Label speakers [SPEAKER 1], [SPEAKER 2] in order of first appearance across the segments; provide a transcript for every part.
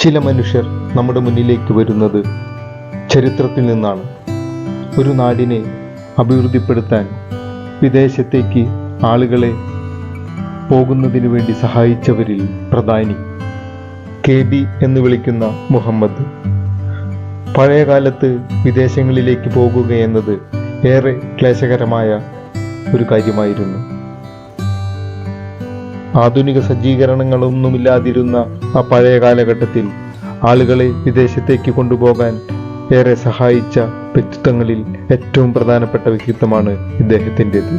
[SPEAKER 1] ചില മനുഷ്യർ നമ്മുടെ മുന്നിലേക്ക് വരുന്നത് ചരിത്രത്തിൽ നിന്നാണ്. ഒരു നാടിനെ അഭിവൃദ്ധിപ്പെടുത്താൻ വിദേശത്തേക്ക് ആളുകളെ പോകുന്നതിനു വേണ്ടി സഹായിച്ചവരിൽ പ്രധാനി KB എന്ന് വിളിക്കുന്ന മുഹമ്മദ്. പഴയകാലത്ത് വിദേശങ്ങളിലേക്ക് പോകുക എന്നത് ഏറെ ക്ലേശകരമായ ഒരു കാര്യമായിരുന്നു. ആധുനിക സജ്ജീകരണങ്ങളൊന്നുമില്ലാതിരുന്ന ആ പഴയ കാലഘട്ടത്തിൽ ആളുകളെ വിദേശത്തേക്ക് കൊണ്ടുപോകാൻ ഏറെ സഹായിച്ച വ്യക്തിത്വങ്ങളിൽ ഏറ്റവും പ്രധാനപ്പെട്ട വ്യക്തിത്വമാണ് ഇദ്ദേഹത്തിൻ്റെത്.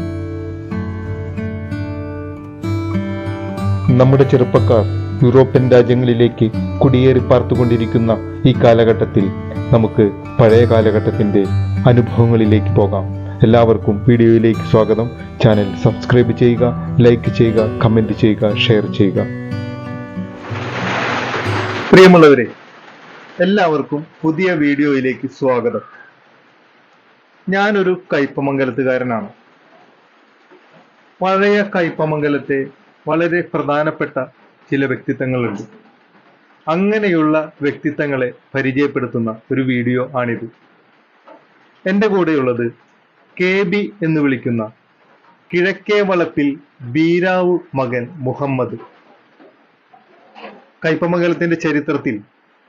[SPEAKER 1] നമ്മുടെ ചെറുപ്പക്കാർ യൂറോപ്യൻ രാജ്യങ്ങളിലേക്ക് കുടിയേറി പാർത്തുകൊണ്ടിരിക്കുന്ന ഈ കാലഘട്ടത്തിൽ നമുക്ക് പഴയ കാലഘട്ടത്തിൻ്റെ അനുഭവങ്ങളിലേക്ക് പോകാം. എല്ലാവർക്കും വീഡിയോയിലേക്ക് സ്വാഗതം. ചാനൽ സബ്സ്ക്രൈബ് ചെയ്യുക, ലൈക്ക് ചെയ്യുക, കമൻറ്റ് ചെയ്യുക, ഷെയർ ചെയ്യുക. പ്രിയമുള്ളവരെ, എല്ലാവർക്കും പുതിയ വീഡിയോയിലേക്ക് സ്വാഗതം. ഞാനൊരു കയ്പമംഗലത്തുകാരനാണ്. പഴയ കയ്പമംഗലത്തെ വളരെ പ്രധാനപ്പെട്ട ചില വ്യക്തിത്വങ്ങളുണ്ട്. അങ്ങനെയുള്ള വ്യക്തിത്വങ്ങളെ പരിചയപ്പെടുത്തുന്ന ഒരു വീഡിയോ ആണിത്. എൻ്റെ കൂടെയുള്ളത് KB എന്ന് വിളിക്കുന്ന കിഴക്കേ വളപ്പിൽ ബീരാവു മകൻ മുഹമ്മദ്. കയ്പമംഗലത്തിന്റെ ചരിത്രത്തിൽ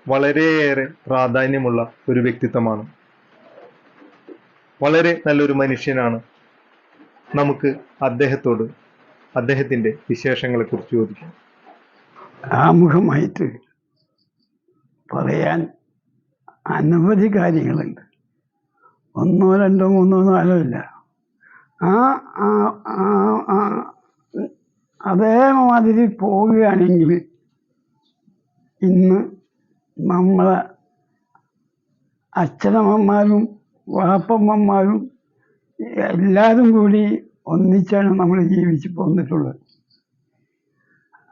[SPEAKER 1] വളരെയേറെ പ്രാധാന്യമുള്ള ഒരു വ്യക്തിത്വമാണ്. വളരെ നല്ലൊരു മനുഷ്യനാണ്. നമുക്ക് അദ്ദേഹത്തോട് അദ്ദേഹത്തിന്റെ വിശേഷങ്ങളെ കുറിച്ച് ചോദിക്കാം.
[SPEAKER 2] ആമുഖമായിട്ട് പറയാൻ അനവധി കാര്യങ്ങളുണ്ട്. 1, 2, 3, 4 ഇല്ല. അതേമാതിരി പോവുകയാണെങ്കിൽ ഇന്ന് നമ്മളെ അച്ഛനമ്മമാരും വാപ്പമ്മമാരും എല്ലാവരും കൂടി ഒന്നിച്ചാണ് നമ്മൾ ജീവിച്ച് പോന്നിട്ടുള്ളത്.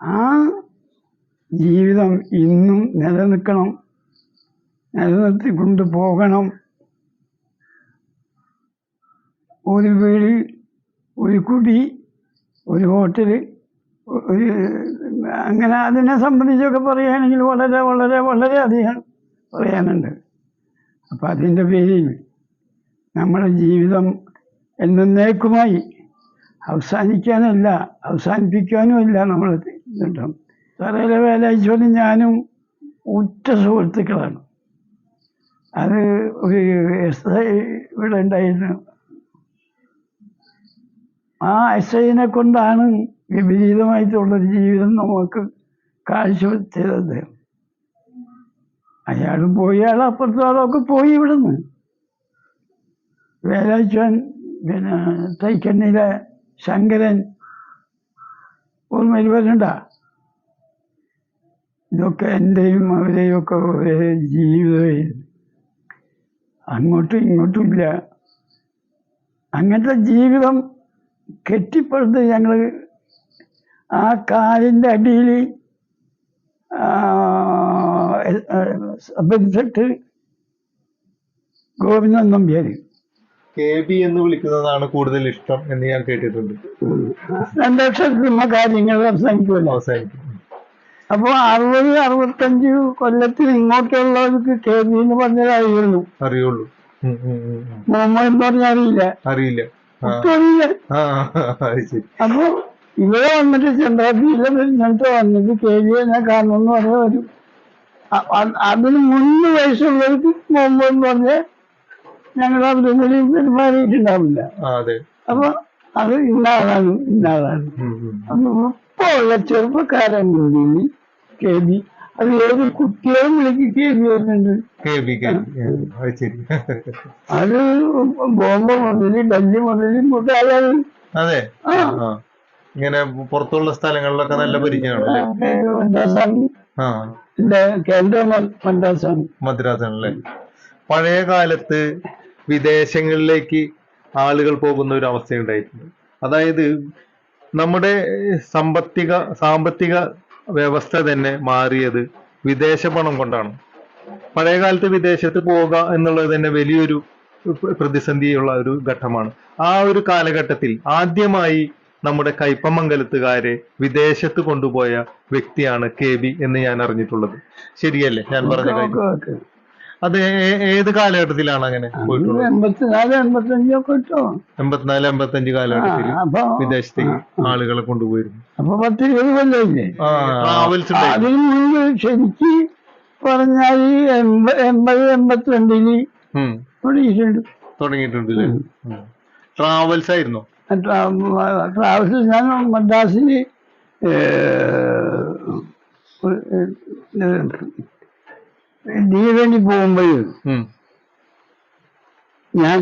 [SPEAKER 2] ആ ജീവിതം ഇന്നും നിലനിൽക്കണം, നിലനിർത്തിക്കൊണ്ട് പോകണം. ഒരു വീട്, ഒരു കുടി, ഒരു ഹോട്ടല്, അങ്ങനെ അതിനെ സംബന്ധിച്ചൊക്കെ പറയുകയാണെങ്കിൽ വളരെ വളരെ വളരെ അധികം പറയാനുണ്ട്. അപ്പം അതിൻ്റെ പേരിൽ നമ്മുടെ ജീവിതം എന്നേക്കുമായി അവസാനിക്കാനല്ല, അവസാനിപ്പിക്കാനുമല്ല നമ്മൾ ഇതുണ്ടാവും. തറയിലെ വേലാഴ്ചയോടും ഞാനും ഉറ്റ സുഹൃത്തുക്കളാണ്. അത് ഒരു SI ഇവിടെ ഉണ്ടായിരുന്നു. ആ SIനെ കൊണ്ടാണ് വിപരീതമായിട്ടുള്ളൊരു ജീവിതം നമുക്ക് കാഴ്ചവെച്ചത് അദ്ദേഹം. അയാളും പോയി, അയാൾ അപ്പുറത്തോളമൊക്കെ പോയി ഇവിടുന്ന്. വേലാഴ്ചൻ, പിന്നെ തൈക്കണ്ണിയിലെ ശങ്കരൻ, ഓർമ്മയിൽ വരണ്ട. ഇതൊക്കെ എൻ്റെയും അവരെയും ഒക്കെ ഒരേ ജീവിതമായിരുന്നു. അങ്ങോട്ടും ഇങ്ങോട്ടും ഇല്ല. അങ്ങനത്തെ ജീവിതം കെട്ടിപ്പടുത്ത് ഞങ്ങൾ ആ കാലിൻ്റെ അടിയിൽ sub inspector Govindan Nambiar.
[SPEAKER 1] KB എന്ന് വിളിക്കുന്നതാണ് കൂടുതൽ ഇഷ്ടം എന്ന് ഞാൻ കേട്ടിട്ടുണ്ട്.
[SPEAKER 2] 2 അക്ഷരത്തിലുള്ള കാര്യങ്ങൾ അവസാനിക്കുമല്ലോ. അപ്പോൾ 60-65 കൊല്ലത്തിന് ഇങ്ങോട്ടുള്ളവർക്ക് KB എന്ന് പറഞ്ഞാൽ അറിയുള്ളൂ. മുഹമ്മദ് എന്ന് പറഞ്ഞാൽ അറിയില്ല. അപ്പൊ ഇവിടെ വന്നിട്ട് ചന്ദ്രാപിയിലെ ഇങ്ങനത്തെ വന്നിട്ട് KB ഞാൻ കാണണമെന്ന് പറഞ്ഞാൽ വരും. അതിന് 3 വയസ്സുള്ളവർക്ക് മുഹമ്മദ് എന്ന് പറഞ്ഞാൽ ഞങ്ങൾ അവരെങ്കിലും പെരുമാറിയിട്ടുണ്ടാവില്ല. അപ്പൊ അത് ഇന്നാളാണ്. അപ്പൊ ഇപ്പൊ ഉള്ള ചെറുപ്പക്കാരൻ KB, അത് ഏത് കുട്ടികളും വിളിക്ക് KB വരുന്നുണ്ട്. അത് ബോംബെ മുതല് ഡൽഹി മുതല് മുട്ടാളാണ്.
[SPEAKER 1] അതെ, ഇങ്ങനെ പുറത്തുള്ള സ്ഥലങ്ങളിലൊക്കെ നല്ല പരിചയമാണ്.
[SPEAKER 2] കേന്ദ്ര മദ്രാസാണല്ലേ.
[SPEAKER 1] പഴയ കാലത്ത് വിദേശങ്ങളിലേക്ക് ആളുകൾ പോകുന്ന ഒരു അവസ്ഥയുണ്ടായിട്ടുണ്ട്. അതായത് നമ്മുടെ സാമ്പത്തിക വ്യവസ്ഥ തന്നെ മാറിയത് വിദേശ പണം കൊണ്ടാണ്. പഴയകാലത്ത് വിദേശത്ത് പോവുക എന്നുള്ളത് തന്നെ വലിയൊരു പ്രതിസന്ധിയുള്ള ഒരു ഘട്ടമാണ്. ആ ഒരു കാലഘട്ടത്തിൽ ആദ്യമായി നമ്മുടെ കയ്പമംഗലത്തുകാരെ വിദേശത്ത് കൊണ്ടുപോയ വ്യക്തിയാണ് KB എന്ന് ഞാൻ അറിഞ്ഞിട്ടുള്ളത്. ശരിയല്ലേ ഞാൻ പറഞ്ഞ കാര്യം?
[SPEAKER 2] ഓക്കെ.
[SPEAKER 1] അത് ഏത് കാലഘട്ടത്തിലാണ് അങ്ങനെ പോയിട്ടുള്ളത്?
[SPEAKER 2] 84, 85 കിട്ടോ.
[SPEAKER 1] 84, 85 കാലഘട്ടത്തിൽ
[SPEAKER 2] അപ്പൊ
[SPEAKER 1] വിദേശത്തേക്ക് ആളുകളെ കൊണ്ടുപോയിരുന്നു.
[SPEAKER 2] അപ്പൊ 10-20 കൊല്ലമില്ലേ?
[SPEAKER 1] ട്രാവൽസ്
[SPEAKER 2] അതിന് മുമ്പ് ശരിക്ക് പറഞ്ഞാൽ 80-82
[SPEAKER 1] തുടങ്ങിയിട്ടുണ്ട്. ട്രാവൽസ് ആയിരുന്നോ?
[SPEAKER 2] ട്രാവൽസ് ഞാൻ മദ്രാസിൽ ഇതിനു വേണ്ടി പോകുമ്പോൾ ഞാൻ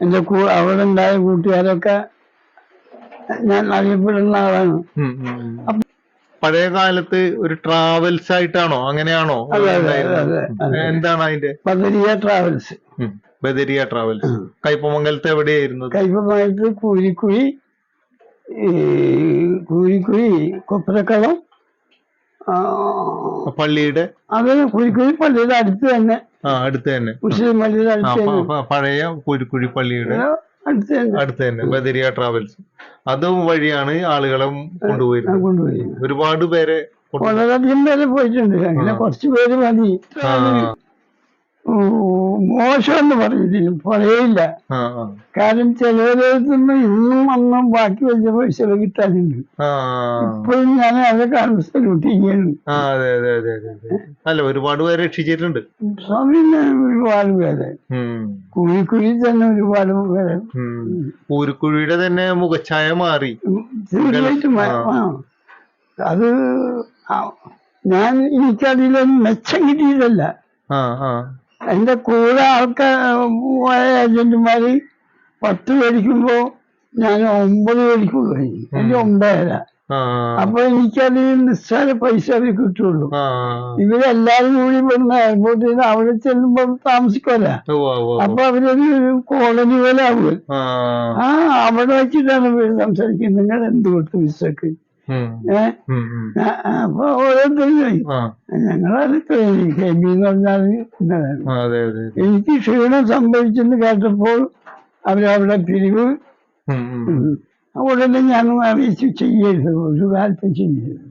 [SPEAKER 2] എൻ്റെ അവിടെ ഉണ്ടായ കൂട്ടുകാരൊക്കെ ഞാൻ അറിയപ്പെടുന്ന ആളാണ്.
[SPEAKER 1] പഴയ കാലത്ത് ഒരു ട്രാവൽസ് ആയിട്ടാണോ അങ്ങനെയാണോ? എന്താണ് അതിന്റെ?
[SPEAKER 2] ബദരിയ ട്രാവൽസ്.
[SPEAKER 1] ബദരിയ ട്രാവൽസ് കയ്പമംഗലത്ത് എവിടെയായിരുന്നു?
[SPEAKER 2] കയ്പമംഗലത്ത് കൂരിക്കുഴി കൊപ്പരക്കളം
[SPEAKER 1] പള്ളിയുടെ
[SPEAKER 2] കുരിക്കുഴി പള്ളിയുടെ അടുത്ത് തന്നെ.
[SPEAKER 1] അടുത്ത് തന്നെ
[SPEAKER 2] മുസ്ലിം പള്ളിയുടെ അടുത്ത് തന്നെ.
[SPEAKER 1] പഴയ കുരിക്കുഴി പള്ളിയുടെ അടുത്ത് തന്നെ ബദരിയ ട്രാവൽസ്. അത് വഴിയാണ് ആളുകളെ കൊണ്ടുപോയിരുന്നത്. ഒരുപാട് പേരെ,
[SPEAKER 2] വളരെയധികം പേരെ പോയിട്ടുണ്ട്. അങ്ങനെ കുറച്ച് പേര് മതി. മോശമെന്ന് പറഞ്ഞതിന് പറയില്ല. കാരണം ചിലവരടുത്തുനിന്ന് ഇന്നും അന്നും ബാക്കി വെച്ച പൈസ കിട്ടാനുണ്ട്. ഇപ്പോഴും ഞാൻ അതൊക്കെ സല്യൂട്ട് ചെയ്യാണ്.
[SPEAKER 1] അല്ല, ഒരുപാട് പേരെ രക്ഷിച്ചിട്ടുണ്ട്
[SPEAKER 2] സ്വാമിനെ. ഒരുപാട് പേരെ കുഴിക്കുഴി തന്നെ ഒരുപാട് പേരെ.
[SPEAKER 1] കൂരിക്കുഴിയുടെ തന്നെ മുഖച്ഛായ മാറി.
[SPEAKER 2] തീർച്ചയായിട്ടും അത് എനിക്കതിലൊന്നും മെച്ചം കിട്ടിയിട്ടല്ല. എന്റെ കൂടെ ഏജന്റുമാര് 10 മേടിക്കുമ്പോ ഞാൻ 9 മേടിക്കുള്ളൂ. എനിക്ക് 9.5. അപ്പൊ എനിക്കത് നിസ്സാര പൈസ അവർ കിട്ടുള്ളൂ. ഇവരെല്ലാരും കൂടി വന്ന് എയർപോർട്ടിൽ നിന്ന് അവിടെ ചെല്ലുമ്പോ താമസിക്കല്ല. അപ്പൊ അവരൊരു കോളനി പോലെ ആവുക. അവിടെ വെച്ചിട്ടാണ് സംസാരിക്കുന്നത്, നിങ്ങൾ എന്ത് കൊടുത്തു വിസക്ക്? അപ്പൊ ഓരോരുത്തരും ഞങ്ങളത് KB എന്ന് പറഞ്ഞാൽ എനിക്ക് ക്ഷീണം സംഭവിച്ചെന്ന് കേട്ടപ്പോൾ അവരവിടെ പിരിവ് ഉടനെ ഞാൻ അറിയിച്ചു ചെയ്യരുത്, ഒരു കാലത്തും ചെയ്യരുത്.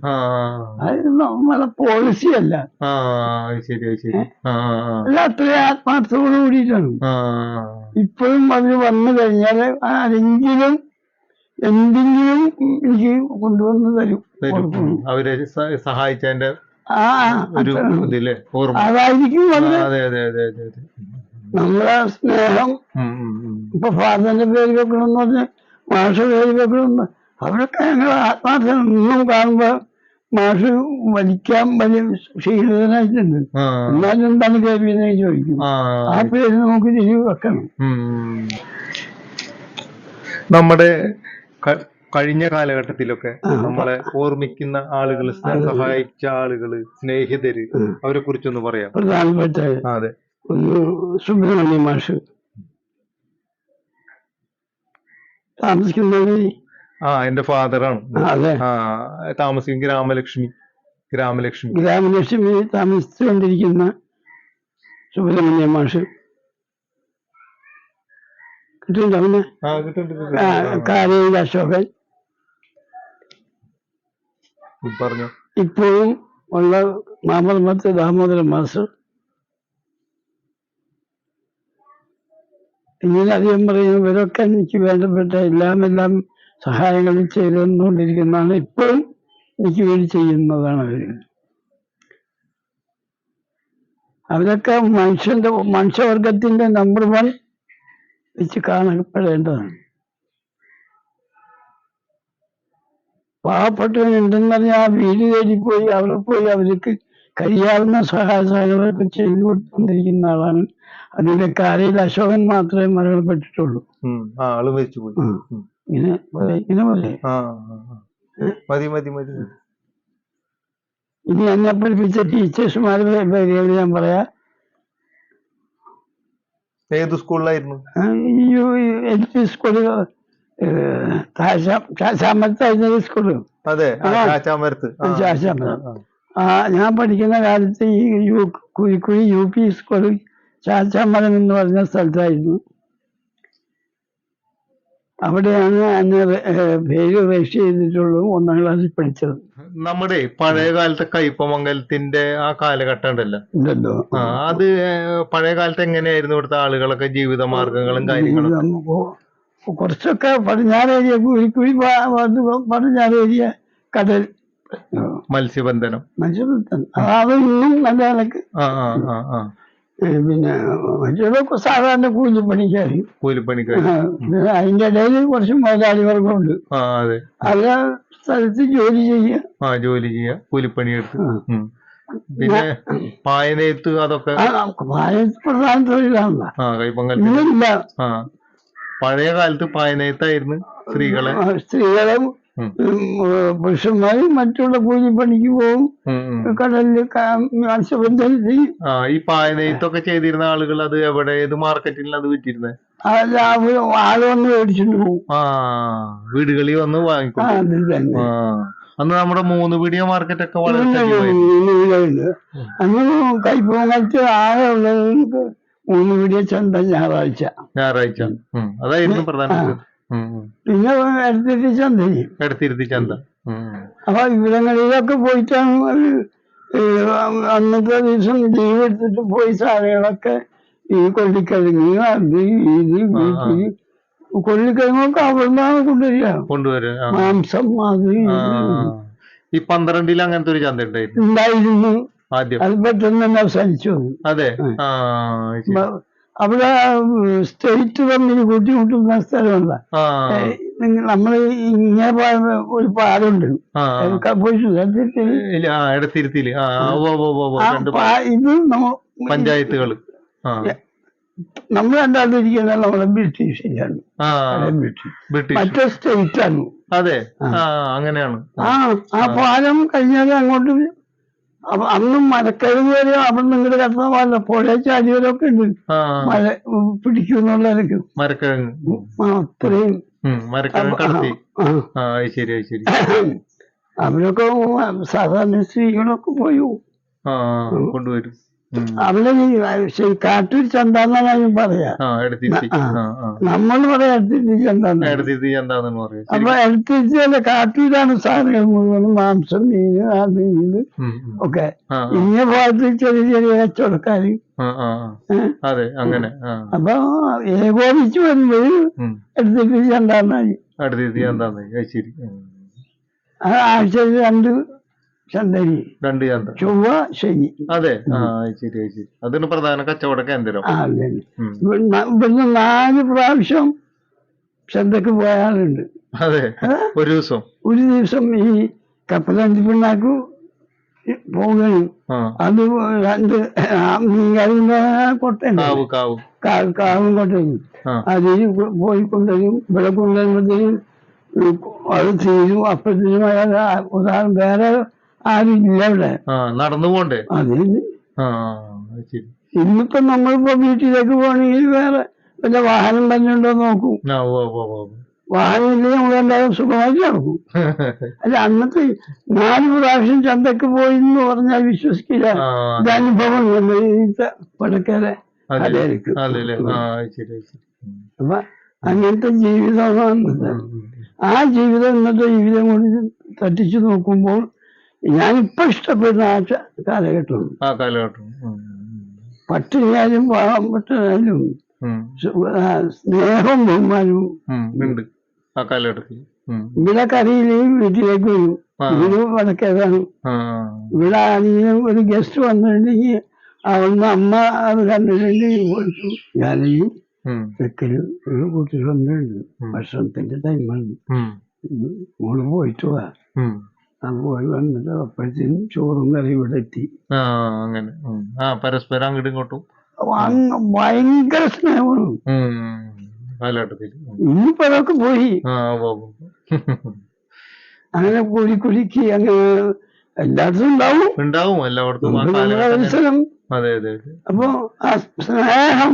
[SPEAKER 2] അത് നമ്മളെ പോളിസിയല്ല. അല്ല, അത്രയും ആത്മാർത്ഥത്തോടു കൂടിയിട്ടാണ്. ഇപ്പോഴും അതിന് വന്നു കഴിഞ്ഞാൽ ആരെങ്കിലും എന്തെങ്കിലും എനിക്ക് കൊണ്ടുവന്ന് തരും.
[SPEAKER 1] അവരെ സഹായിച്ചതിന്റെ
[SPEAKER 2] അതായിരിക്കും നമ്മളെ സ്നേഹം. ഇപ്പൊ ഫാദറിന്റെ പേര് വെക്കണമെന്ന് പറഞ്ഞ് മാഷ പേര് വെക്കണമെന്ന് അവരൊക്കെ ഞങ്ങൾ ആത്മാർത്ഥം ഒന്നും കാണുമ്പോ മാഷ് വലിക്കാൻ വലിയ ക്ഷീണിതനായിട്ടുണ്ട്. എന്നാലും എന്താണ് KB എന്ന് ചോദിക്കും. ആ പേര് നമുക്ക് തിരികെ വെക്കണം.
[SPEAKER 1] നമ്മുടെ കഴിഞ്ഞ കാലഘട്ടത്തിലൊക്കെ നമ്മളെ ഓർമ്മിക്കുന്ന ആളുകൾ, സഹായിച്ച ആളുകള്, സ്നേഹിതര്, അവരെ കുറിച്ചൊന്ന് പറയാം.
[SPEAKER 2] പ്രധാനപ്പെട്ട സുബ്രഹ്മണ്യ മാഷ് താമസിക്കുന്നത്
[SPEAKER 1] എന്റെ ഫാദറാണ്. താമസിക്കും ഗ്രാമലക്ഷ്മി
[SPEAKER 2] താമസിച്ചുകൊണ്ടിരിക്കുന്ന സുബ്രഹ്മണ്യ മാഷ് കിട്ടുന്നുണ്ടോ? കാരയിൽ അശോകൻ
[SPEAKER 1] പറഞ്ഞു.
[SPEAKER 2] ഇപ്പോഴും ഉള്ള മാമർമത്ത് ദാമോദരൻ മാസ്റ്റർ. ഇങ്ങനെ അധികം പറയുന്നു. ഇവരൊക്കെ എനിക്ക് വേണ്ടപ്പെട്ട എല്ലാം സഹായങ്ങളും ചെയ്തു തന്നുകൊണ്ടിരിക്കുന്നതാണ്. ഇപ്പോഴും എനിക്ക് വേണ്ടി ചെയ്യുന്നതാണ് അവരൊക്കെ മനുഷ്യവർഗത്തിന്റെ നമ്പർ 1 വെച്ച് കാണപ്പെടേണ്ടതാണ്. പാവപ്പെട്ടവനുണ്ടെന്ന് പറഞ്ഞാൽ ആ വീട് തേടിപ്പോയി അവിടെ പോയി അവർക്ക് കഴിയാവുന്ന സഹായങ്ങളൊക്കെ ചെയ്തു കൊടുത്തുകൊണ്ടിരിക്കുന്ന ആളാണ്. അതിന്റെ കാരയിൽ അശോകൻ മാത്രമേ മരണപ്പെട്ടിട്ടുള്ളൂ. ഇങ്ങനെ ഇനി എന്നെ പഠിപ്പിച്ച ടീച്ചേഴ്സുമാരുടെ പേര് ഞാൻ പറയാ.
[SPEAKER 1] ഏത് സ്കൂളിലായിരുന്നു?
[SPEAKER 2] LP സ്കൂള്, ചാച്ചാമരത്തായിരുന്നു സ്കൂള്. ഞാൻ പഠിക്കുന്ന കാലത്ത് ഈ കുഴിക്കുഴി UP സ്കൂള് ചാച്ചാമരം എന്ന് പറഞ്ഞ സ്ഥലത്തായിരുന്നു. അവിടെയാണ് എന്നെ പേര് രജിസ്റ്റർ ചെയ്തിട്ടുള്ളൂ. 1ാം ക്ലാസ്സിൽ പഠിച്ചത്.
[SPEAKER 1] നമ്മുടെ പഴയ കാലത്തെ കയ്പമംഗലത്തിന്റെ ആ കാലഘട്ടം ഉണ്ടല്ലോ,
[SPEAKER 2] ഉണ്ടല്ലോ.
[SPEAKER 1] അത് പഴയ കാലത്ത് എങ്ങനെയായിരുന്നു ഇവിടുത്തെ ആളുകളൊക്കെ ജീവിത മാർഗങ്ങളും കാര്യങ്ങളും?
[SPEAKER 2] കുറച്ചൊക്കെ പടിഞ്ഞാറേരിയ കുഴിക്കുഴി പടിഞ്ഞാറേരിയ കടൽ
[SPEAKER 1] മത്സ്യബന്ധനം
[SPEAKER 2] അത് ഇന്നും നല്ല നിലക്ക്. പിന്നെ മറ്റൊക്കെ സാധാരണ കൂലിപ്പണിക്കാര്. അതിന്റെ ഇടയിൽ കുറച്ച് മുതലാളി വർഗമുണ്ട്. അവരെ സ്ഥലത്ത് ജോലി ചെയ്യുക,
[SPEAKER 1] കൂലിപ്പണിയെടുത്ത്. പിന്നെ പായനെയ്ത്ത് അതൊക്കെ
[SPEAKER 2] പായനെയ്ത്ത് പ്രധാന തൊഴിലാണല്ലോ.
[SPEAKER 1] കൈപ്പങ്കൽ പഴയ കാലത്ത് പായനെയ്ത്തായിരുന്നു
[SPEAKER 2] സ്ത്രീകളെ പുരുഷന്മാരും മറ്റുള്ള കൂലിപ്പണിക്ക് പോകും. കടലില് മത്സ്യബന്ധനത്തിൽ.
[SPEAKER 1] ഈ പായനെയ്ത്തൊക്കെ ചെയ്തിരുന്ന ആളുകൾ അത് എവിടെ, ഏത് മാർക്കറ്റിൽ അത് വിറ്റിരുന്നത്?
[SPEAKER 2] ആള് വന്ന് മേടിച്ചിട്ട് പോകും.
[SPEAKER 1] വീടുകളിൽ വന്ന് വാങ്ങിക്കും. അന്ന് നമ്മുടെ 3 പീടിക മാർക്കറ്റൊക്കെ വളരെ
[SPEAKER 2] അന്ന് കൈപ്പമംഗലത്ത് ആകെ ഉള്ളത് 3 പീടിക ചന്ത ഞായറാഴ്ച
[SPEAKER 1] അതായിരുന്നു പ്രധാന.
[SPEAKER 2] പിന്നെ എടുത്തിരുത്തി ചന്ത. അപ്പൊ ഇവിടങ്ങളിലൊക്കെ പോയിട്ടാണ് അന്നത്തെ ദിവസം ലീവ് എടുത്തിട്ട് പോയി സാധനങ്ങളൊക്കെ ഈ കൊള്ളിക്കിഴങ്ങ് അത് ഇത് വീട്ടിൽ കൊള്ളിക്കിഴങ്ങൊക്കെ അവിടുന്നാണ് കൊണ്ടുവരിക. മാംസം അത്
[SPEAKER 1] ഈ 12 അങ്ങനത്തെ ഒരു ചന്ത
[SPEAKER 2] ഉണ്ടായിരുന്നു. അത് പെട്ടെന്ന് തന്നെ അവസാനിച്ചു.
[SPEAKER 1] അതെ.
[SPEAKER 2] അവിടെ സ്റ്റേറ്റ് തമ്മിൽ കൂട്ടിമുട്ടുന്ന സ്ഥലമല്ല. നമ്മള് ഇങ്ങനെ ഒരു പാടുണ്ട് ഇത്
[SPEAKER 1] പഞ്ചായത്തുകൾ.
[SPEAKER 2] നമ്മൾ കണ്ടാണ്ടിരിക്കുന്നത് നമ്മളെ ബ്രിട്ടീഷിലാണ്. മറ്റേ സ്റ്റേറ്റ് ആണ്.
[SPEAKER 1] അതെ, അങ്ങനെയാണ്.
[SPEAKER 2] ആ പാലം കഴിഞ്ഞാൽ അങ്ങോട്ട് അന്നും മരക്കഴിവ് വരെ അവിടെ നിങ്ങളുടെ കടന്ന പോലെ പുഴ ചാടിയവരൊക്കെ ഉണ്ട്. മഴ പിടിക്കുന്നുള്ളവർക്ക് അത്രയും അവരൊക്കെ സാധാരണ സ്ത്രീകളൊക്കെ പോയി
[SPEAKER 1] കൊണ്ടുവരും.
[SPEAKER 2] അവിടെ കാട്ടൂർ ചന്താന്നാണ് പറയാ. നമ്മൾ പറയാ എടുത്തിരുത്തി ചന്താന്ന്. അപ്പൊ എടുത്തിരുത്തിയല്ല, കാട്ടൂരാണ് സാധനങ്ങൾ മുഴുവനും. മാംസം, മീന്, അത് ഇത് ഒക്കെ. ഇന്ന ഭാഗത്ത് ചെറിയ ചെറിയ കച്ചവടക്കാര്. അപ്പൊ ഏകോപിച്ച് വരുമ്പോൾ എടുത്തിരുത്തി ചന്താന്നായി. ആഴ്ചയിൽ 2 ചന്തരി,
[SPEAKER 1] 2 ചന്ത,
[SPEAKER 2] ചൊവ്വ, ശനി.
[SPEAKER 1] അതെ, ശരി. അതിന് പ്രധാന കച്ചവട കേന്ദ്രം.
[SPEAKER 2] ഇവിടുന്ന് 4 പ്രാവശ്യം ചന്തക്ക് പോയാളുണ്ട്.
[SPEAKER 1] അതെ, ഒരു ദിവസം ഈ കപ്പലണ്ടി പിണ്ണാക്ക് പോവുകയും അത് 2 മീൻകാരിന്റെ കാവും കൊട്ടയും അതിൽ പോയിക്കൊണ്ടും ഇവിടെ കൊണ്ടുവരുമ്പോഴത്തേക്കും അത് തീരും. അപ്പഴത്തേനും ഉദാഹരണം വേറെ ആരും ഇല്ല ഇവിടെ, നടന്നു പോണ്ടേ.
[SPEAKER 2] അതിന് ഇന്നിപ്പോ നമ്മളിപ്പോ വീട്ടിലേക്ക് പോകണമെങ്കിൽ വേറെ വല്ല വാഹനം തന്നെ ഉണ്ടോ നോക്കും. വാഹനം ഇല്ലെങ്കിൽ നമ്മളെല്ലാവരും സുഖമായിട്ട് നടക്കും. അല്ല, അന്നത്തെ 4 പ്രാവശ്യം ചന്തക്ക് പോയി എന്ന് പറഞ്ഞാൽ വിശ്വസിക്കില്ല. ഇത് അനുഭവം പടക്കേറെ അതായിരിക്കും. അപ്പൊ അങ്ങനത്തെ ജീവിതമാണ്. ആ ജീവിതം ഇന്നത്തെ ജീവിതം കൊണ്ട് തട്ടിച്ചു നോക്കുമ്പോൾ ഞാനിപ്പോ ഇഷ്ടപ്പെടുന്ന കാലഘട്ടം. പട്ടിണിയാലും പാവപ്പെട്ടതായാലും സ്നേഹവും ബഹുമാനവും ഇവിടെ കറിയില്ലെങ്കിൽ വീട്ടിലേക്ക് വരും. ഇവിടെ വടക്കേതാണ്. ഇവിടെ ആരെങ്കിലും ഒരു ഗസ്റ്റ് വന്നിട്ടുണ്ടെങ്കിൽ അവിടുന്ന് അമ്മ അത് കണ്ടിട്ടുണ്ടെങ്കിൽ പോയിട്ടു ഞാനെയും തെക്കല് ഒരു കൂട്ടി വന്നിട്ടുണ്ട്. ഭക്ഷണത്തിന്റെ ടൈമാണ്. മോള് പോയിട്ട് പോവാ. പോയി വന്നിട്ട് അപ്പോഴത്തേനും ചോറും കറിയും ഇവിടെ എത്തി.
[SPEAKER 1] അങ്ങനെ പരസ്പരം അങ്ങോട്ടും ഇങ്ങോട്ടും
[SPEAKER 2] ഭയങ്കര സ്നേഹമാണ്. ഇന്നിപ്പോ അതൊക്കെ പോയി. അങ്ങനെ കുലിക്ക് അങ്ങനെ എല്ലായിടത്തും ഉണ്ടാവും അവസരം. അപ്പൊ ആ സ്നേഹം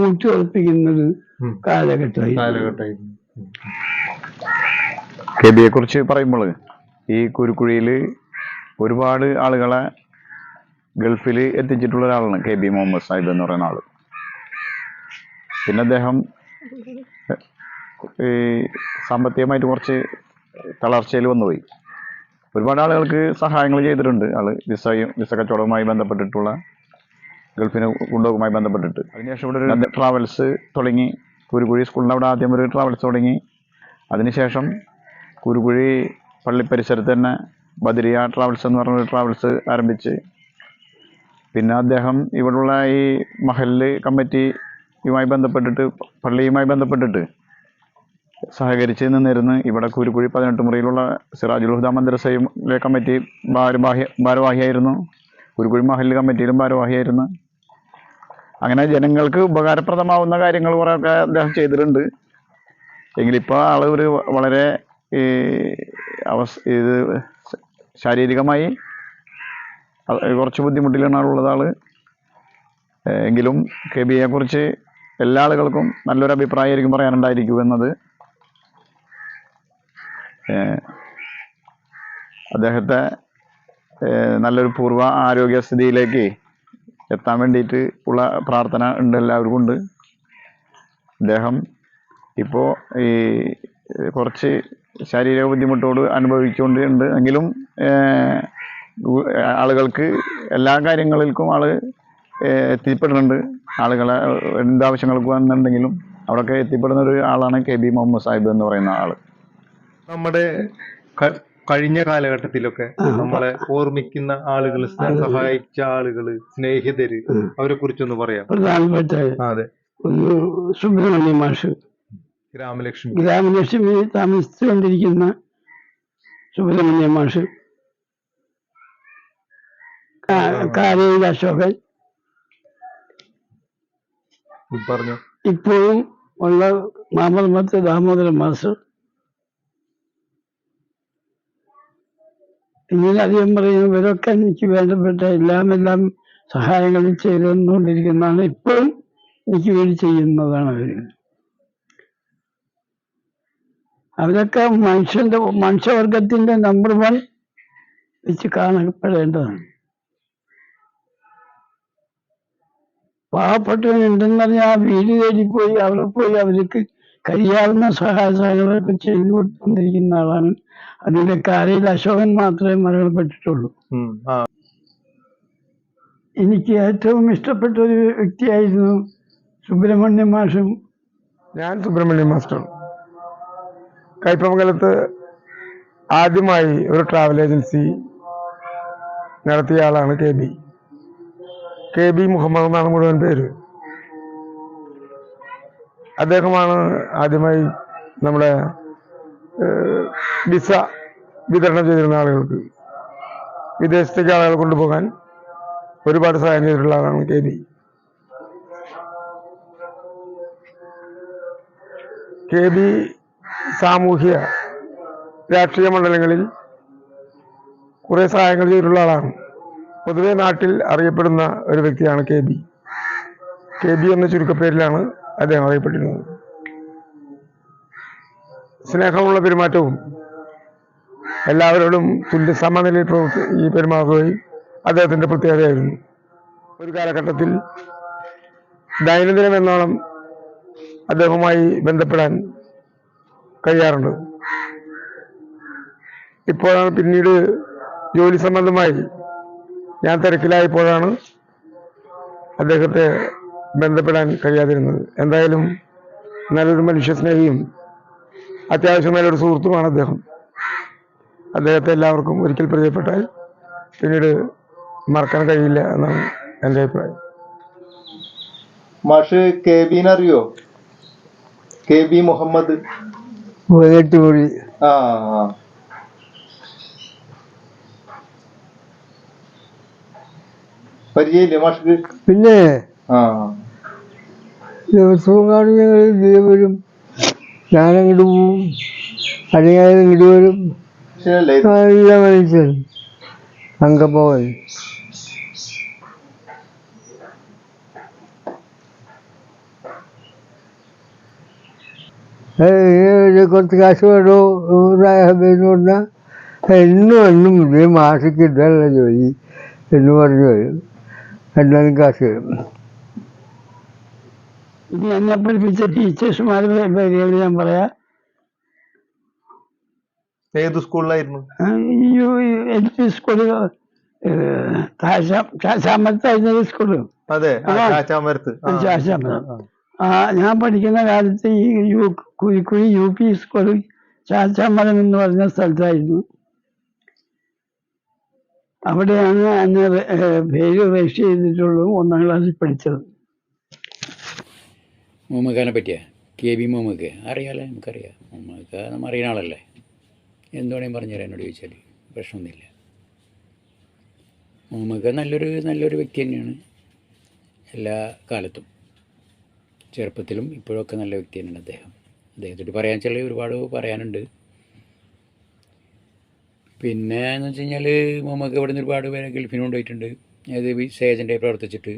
[SPEAKER 2] ഊട്ടിയുറപ്പിക്കുന്നത് കാലഘട്ടമായി.
[SPEAKER 3] കെബിയെ കുറിച്ച് പറയുമ്പോൾ ഈ കുരുക്കുഴിയിൽ ഒരുപാട് ആളുകളെ ഗൾഫിൽ എത്തിച്ചിട്ടുള്ള ഒരാളാണ് കെ ബി മുഹമ്മദ് സാഹിബ് എന്ന് പറയുന്ന ആള്. പിന്നെ അദ്ദേഹം ഈ സാമ്പത്തികമായിട്ട് കുറച്ച് തളർച്ചയിൽ വന്നുപോയി. ഒരുപാട് ആളുകൾക്ക് സഹായങ്ങൾ ചെയ്തിട്ടുണ്ട് ആള്. വിസ കച്ചവടവുമായി ബന്ധപ്പെട്ടിട്ടുള്ള ഗൾഫിന് കൊണ്ടുപോകുമായി ബന്ധപ്പെട്ടിട്ട്. അതിനുശേഷം ഇവിടെ ഒരു ട്രാവൽസ് തുടങ്ങി. കുരുക്കുഴി സ്കൂളിൻ്റെ അവിടെ ആദ്യം ഒരു ട്രാവൽസ് തുടങ്ങി. അതിനുശേഷം കുരുക്കുഴി പള്ളി പരിസരത്ത് തന്നെ ബദരിയ ട്രാവൽസ് എന്ന് പറഞ്ഞൊരു ട്രാവൽസ് ആരംഭിച്ച്, പിന്നെ അദ്ദേഹം ഇവിടെയുള്ള ഈ മഹല്ല് കമ്മിറ്റിയുമായി ബന്ധപ്പെട്ടിട്ട്, പള്ളിയുമായി ബന്ധപ്പെട്ടിട്ട് സഹകരിച്ച് നിന്നിരുന്ന് ഇവിടെ കുരുക്കുഴി 18 മുറിയിലുള്ള സിറാജുൽ ഹുദ മദ്രസയിലെ കമ്മിറ്റി ഭാരവാഹിയായിരുന്നു. കുരുക്കുഴി മഹല്ല് കമ്മിറ്റിയിലും ഭാരവാഹിയായിരുന്നു. അങ്ങനെ ജനങ്ങൾക്ക് ഉപകാരപ്രദമാവുന്ന കാര്യങ്ങൾ കുറേയൊക്കെ അദ്ദേഹം ചെയ്തിട്ടുണ്ട്. എങ്കിലിപ്പോൾ ആൾ ഒരു വളരെ ഇത് ശാരീരികമായി കുറച്ച് ബുദ്ധിമുട്ടിലാണ് ആളുള്ളത് ആള്. എങ്കിലും KB കുറിച്ച് എല്ലാ ആളുകൾക്കും നല്ലൊരു അഭിപ്രായമായിരിക്കും പറയാനുണ്ടായിരിക്കും എന്നത്. അദ്ദേഹത്തെ നല്ലൊരു പൂർവ്വ ആരോഗ്യസ്ഥിതിയിലേക്ക് എത്താൻ വേണ്ടിയിട്ട് ഉള്ള പ്രാർത്ഥന ഉണ്ട് എല്ലാവർക്കും ഉണ്ട്. അദ്ദേഹം ഇപ്പോൾ ഈ കുറച്ച് ശാരീരിക ബുദ്ധിമുട്ടോട് അനുഭവിച്ചുകൊണ്ട് എങ്കിലും ആളുകൾക്ക് എല്ലാ കാര്യങ്ങളിലും ആള് എത്തിപ്പെടുന്നുണ്ട്. ആളുകളെ എന്താവശ്യങ്ങൾക്ക് വന്നിട്ടുണ്ടെങ്കിലും അവിടെയൊക്കെ എത്തിപ്പെടുന്ന ഒരു ആളാണ് KB മുഹമ്മദ് സാഹിബ് എന്ന് പറയുന്ന ആള്.
[SPEAKER 1] നമ്മുടെ കഴിഞ്ഞ കാലഘട്ടത്തിലൊക്കെ നമ്മളെ ഓർമ്മിക്കുന്ന ആളുകൾ, സഹായിച്ച ആളുകള്, സ്നേഹിതര്, അവരെ കുറിച്ചൊന്ന് പറയാം.
[SPEAKER 2] പ്രധാനപ്പെട്ട
[SPEAKER 1] അതെ,
[SPEAKER 2] ഒന്ന് സുബ്രഹ്മണ്യ മാഷ്, ഗ്രാമലക്ഷ്മി താമസിച്ചുകൊണ്ടിരിക്കുന്ന സുബ്രഹ്മണ്യ മാഷ്, കാരയിൽ അശോകൻ,
[SPEAKER 1] പറഞ്ഞു
[SPEAKER 2] ഇപ്പോഴും ഉള്ള മാമർമത്ത് ദാമോദരൻ മാസ്റ്റർ. ഇങ്ങനെ അധികം പറയുന്നു. ഇവരൊക്കെ എനിക്ക് വേണ്ടപ്പെട്ട എല്ലാം സഹായങ്ങളും ചെയ്തു തന്നുകൊണ്ടിരിക്കുന്നതാണ്. ഇപ്പോഴും എനിക്ക് വേണ്ടി ചെയ്യുന്നതാണ് അവരൊക്കെ മനുഷ്യവർഗത്തിന്റെ നമ്പർ 1 വെച്ച് കാണപ്പെടേണ്ടതാണ്. പാവപ്പെട്ടവനുണ്ടെന്ന് പറഞ്ഞാൽ ആ വീട് തേടിപ്പോയി അവിടെ പോയി അവർക്ക് കഴിയാവുന്ന സഹായങ്ങളൊക്കെ ചെയ്തു കൊടുത്തുകൊണ്ടിരിക്കുന്ന ആളാണ്. അതിന്റെ കാരയിൽ അശോകൻ മാത്രമേ മരണപ്പെട്ടിട്ടുള്ളൂ. എനിക്ക് ഏറ്റവും ഇഷ്ടപ്പെട്ട ഒരു വ്യക്തിയായിരുന്നു സുബ്രഹ്മണ്യ മാഷും.
[SPEAKER 4] ഞാൻ സുബ്രഹ്മണ്യ മാസ്റ്റർ കയ്പമംഗലത്ത് ആദ്യമായി ഒരു ട്രാവൽ ഏജൻസി നടത്തിയ ആളാണ് KB മുഹമ്മദ് എന്നാണ് മുഴുവൻ പേര്. അദ്ദേഹമാണ് ആദ്യമായി നമ്മുടെ വിസ വിതരണം ചെയ്തിരുന്ന ആളുകൾക്ക്, വിദേശത്തേക്ക് ആളുകൾ കൊണ്ടുപോകാൻ ഒരുപാട് സഹായം ചെയ്തിട്ടുള്ള ആളാണ് KB. സാമൂഹ്യ രാഷ്ട്രീയ മണ്ഡലങ്ങളിൽ കുറെ സഹായങ്ങൾ ചെയ്തിട്ടുള്ള ആളാണ്. പൊതുവെ നാട്ടിൽ അറിയപ്പെടുന്ന ഒരു വ്യക്തിയാണ് KB എന്ന ചുരുക്കപ്പേരിലാണ് അദ്ദേഹം അറിയപ്പെട്ടിരുന്നത്. സ്നേഹമുള്ള പെരുമാറ്റവും എല്ലാവരോടും തുല്യ സമനിലയിൽ പെരുമാറുകയും അദ്ദേഹത്തിന്റെ പ്രത്യേകതയായിരുന്നു. ഒരു കാലഘട്ടത്തിൽ ദൈനംദിനം എന്നോണം അദ്ദേഹവുമായി ബന്ധപ്പെടാൻ കഴിയാറുണ്ട്. ഇപ്പോഴാണ് പിന്നീട് ജോലി സംബന്ധമായി ഞാൻ തിരക്കിലായപ്പോഴാണ് അദ്ദേഹത്തെ ബന്ധപ്പെടാൻ കഴിയാതിരുന്നത്. എന്തായാലും നല്ലൊരു മനുഷ്യസ്നേഹിയും അത്യാവശ്യം നല്ലൊരു സുഹൃത്തുമാണ് അദ്ദേഹം. അദ്ദേഹത്തെ എല്ലാവർക്കും ഒരിക്കൽ പരിചയപ്പെട്ടാൽ പിന്നീട് മറക്കാൻ കഴിയില്ല എന്നാണ് എൻ്റെ അഭിപ്രായം.
[SPEAKER 1] മാഷ് KB അറിയോ? KB മുഹമ്മദ്
[SPEAKER 2] മുറി.
[SPEAKER 1] പരിചയമില്ലേ മാഷക്ക്?
[SPEAKER 2] പിന്നെ ദിവസവും കാണും ഞങ്ങൾ. ഇതിൽ വരും, ഞാനങ്ങോട്ട് പോവും, അല്ലെങ്കിൽ ഇങ്ങോട്ട് വരും. നല്ല മനുഷ്യൻ, അങ്കപ്പോവൻ. കുറച്ച് കാശ് വേണോ എന്ന് പറഞ്ഞാൽ എന്നും ഇതേ മാസക്ക് ഇതല്ല ജോലി എന്ന് പറഞ്ഞു വരും. എന്നാലും കാശ് വരും. ഇത് എന്നെ പഠിപ്പിച്ച ടീച്ചേഴ്സുമാരുടെ പേരുകൾ ഞാൻ പറയാം.
[SPEAKER 1] ഏത് സ്കൂളിലായിരുന്നു?
[SPEAKER 2] LP സ്കൂള്, ചാമത്തായിരുന്ന സ്കൂള്.
[SPEAKER 1] അതെ,
[SPEAKER 2] ചാമത്ത്. ഞാൻ പഠിക്കുന്ന കാലത്ത് ഈ കുഴിക്കുഴി UP സ്കൂള് ചാച്ചാമരം എന്ന് പറഞ്ഞ സ്ഥലത്തായിരുന്നു. അവിടെയാണ് എന്നെ പേര് രജിസ്റ്റർ ചെയ്തിട്ടുള്ളൂ. 1ാം ക്ലാസ്സിൽ പഠിച്ചത്.
[SPEAKER 5] മുഹമ്മദ് പറ്റിയ KB മുഹമ്മദ് അറിയാമല്ലോ, നമുക്കറിയാം. മുഹമ്മദ് നമ്മൾ അറിയുന്ന ആളല്ലേ. എന്തുവേണേലും പറഞ്ഞുതരാം എന്നോട് ചോദിച്ചാൽ, പ്രശ്നമൊന്നുമില്ല. മുഹമ്മദ് നല്ലൊരു വ്യക്തി തന്നെയാണ്. എല്ലാ കാലത്തും, ചെറുപ്പത്തിലും ഇപ്പോഴൊക്കെ നല്ല വ്യക്തി തന്നെയാണ് അദ്ദേഹം. അദ്ദേഹത്തോട് പറയാൻ വെച്ചാൽ ഒരുപാട് പറയാനുണ്ട്. പിന്നെ എന്ന് വെച്ച് കഴിഞ്ഞാൽ മുഹമ്മദ് ഇവിടെ നിന്ന് ഒരുപാട് പേരെ ഗൾഫിന് കൊണ്ടുപോയിട്ടുണ്ട്. അത് ഏജൻ്റായി പ്രവർത്തിച്ചിട്ട്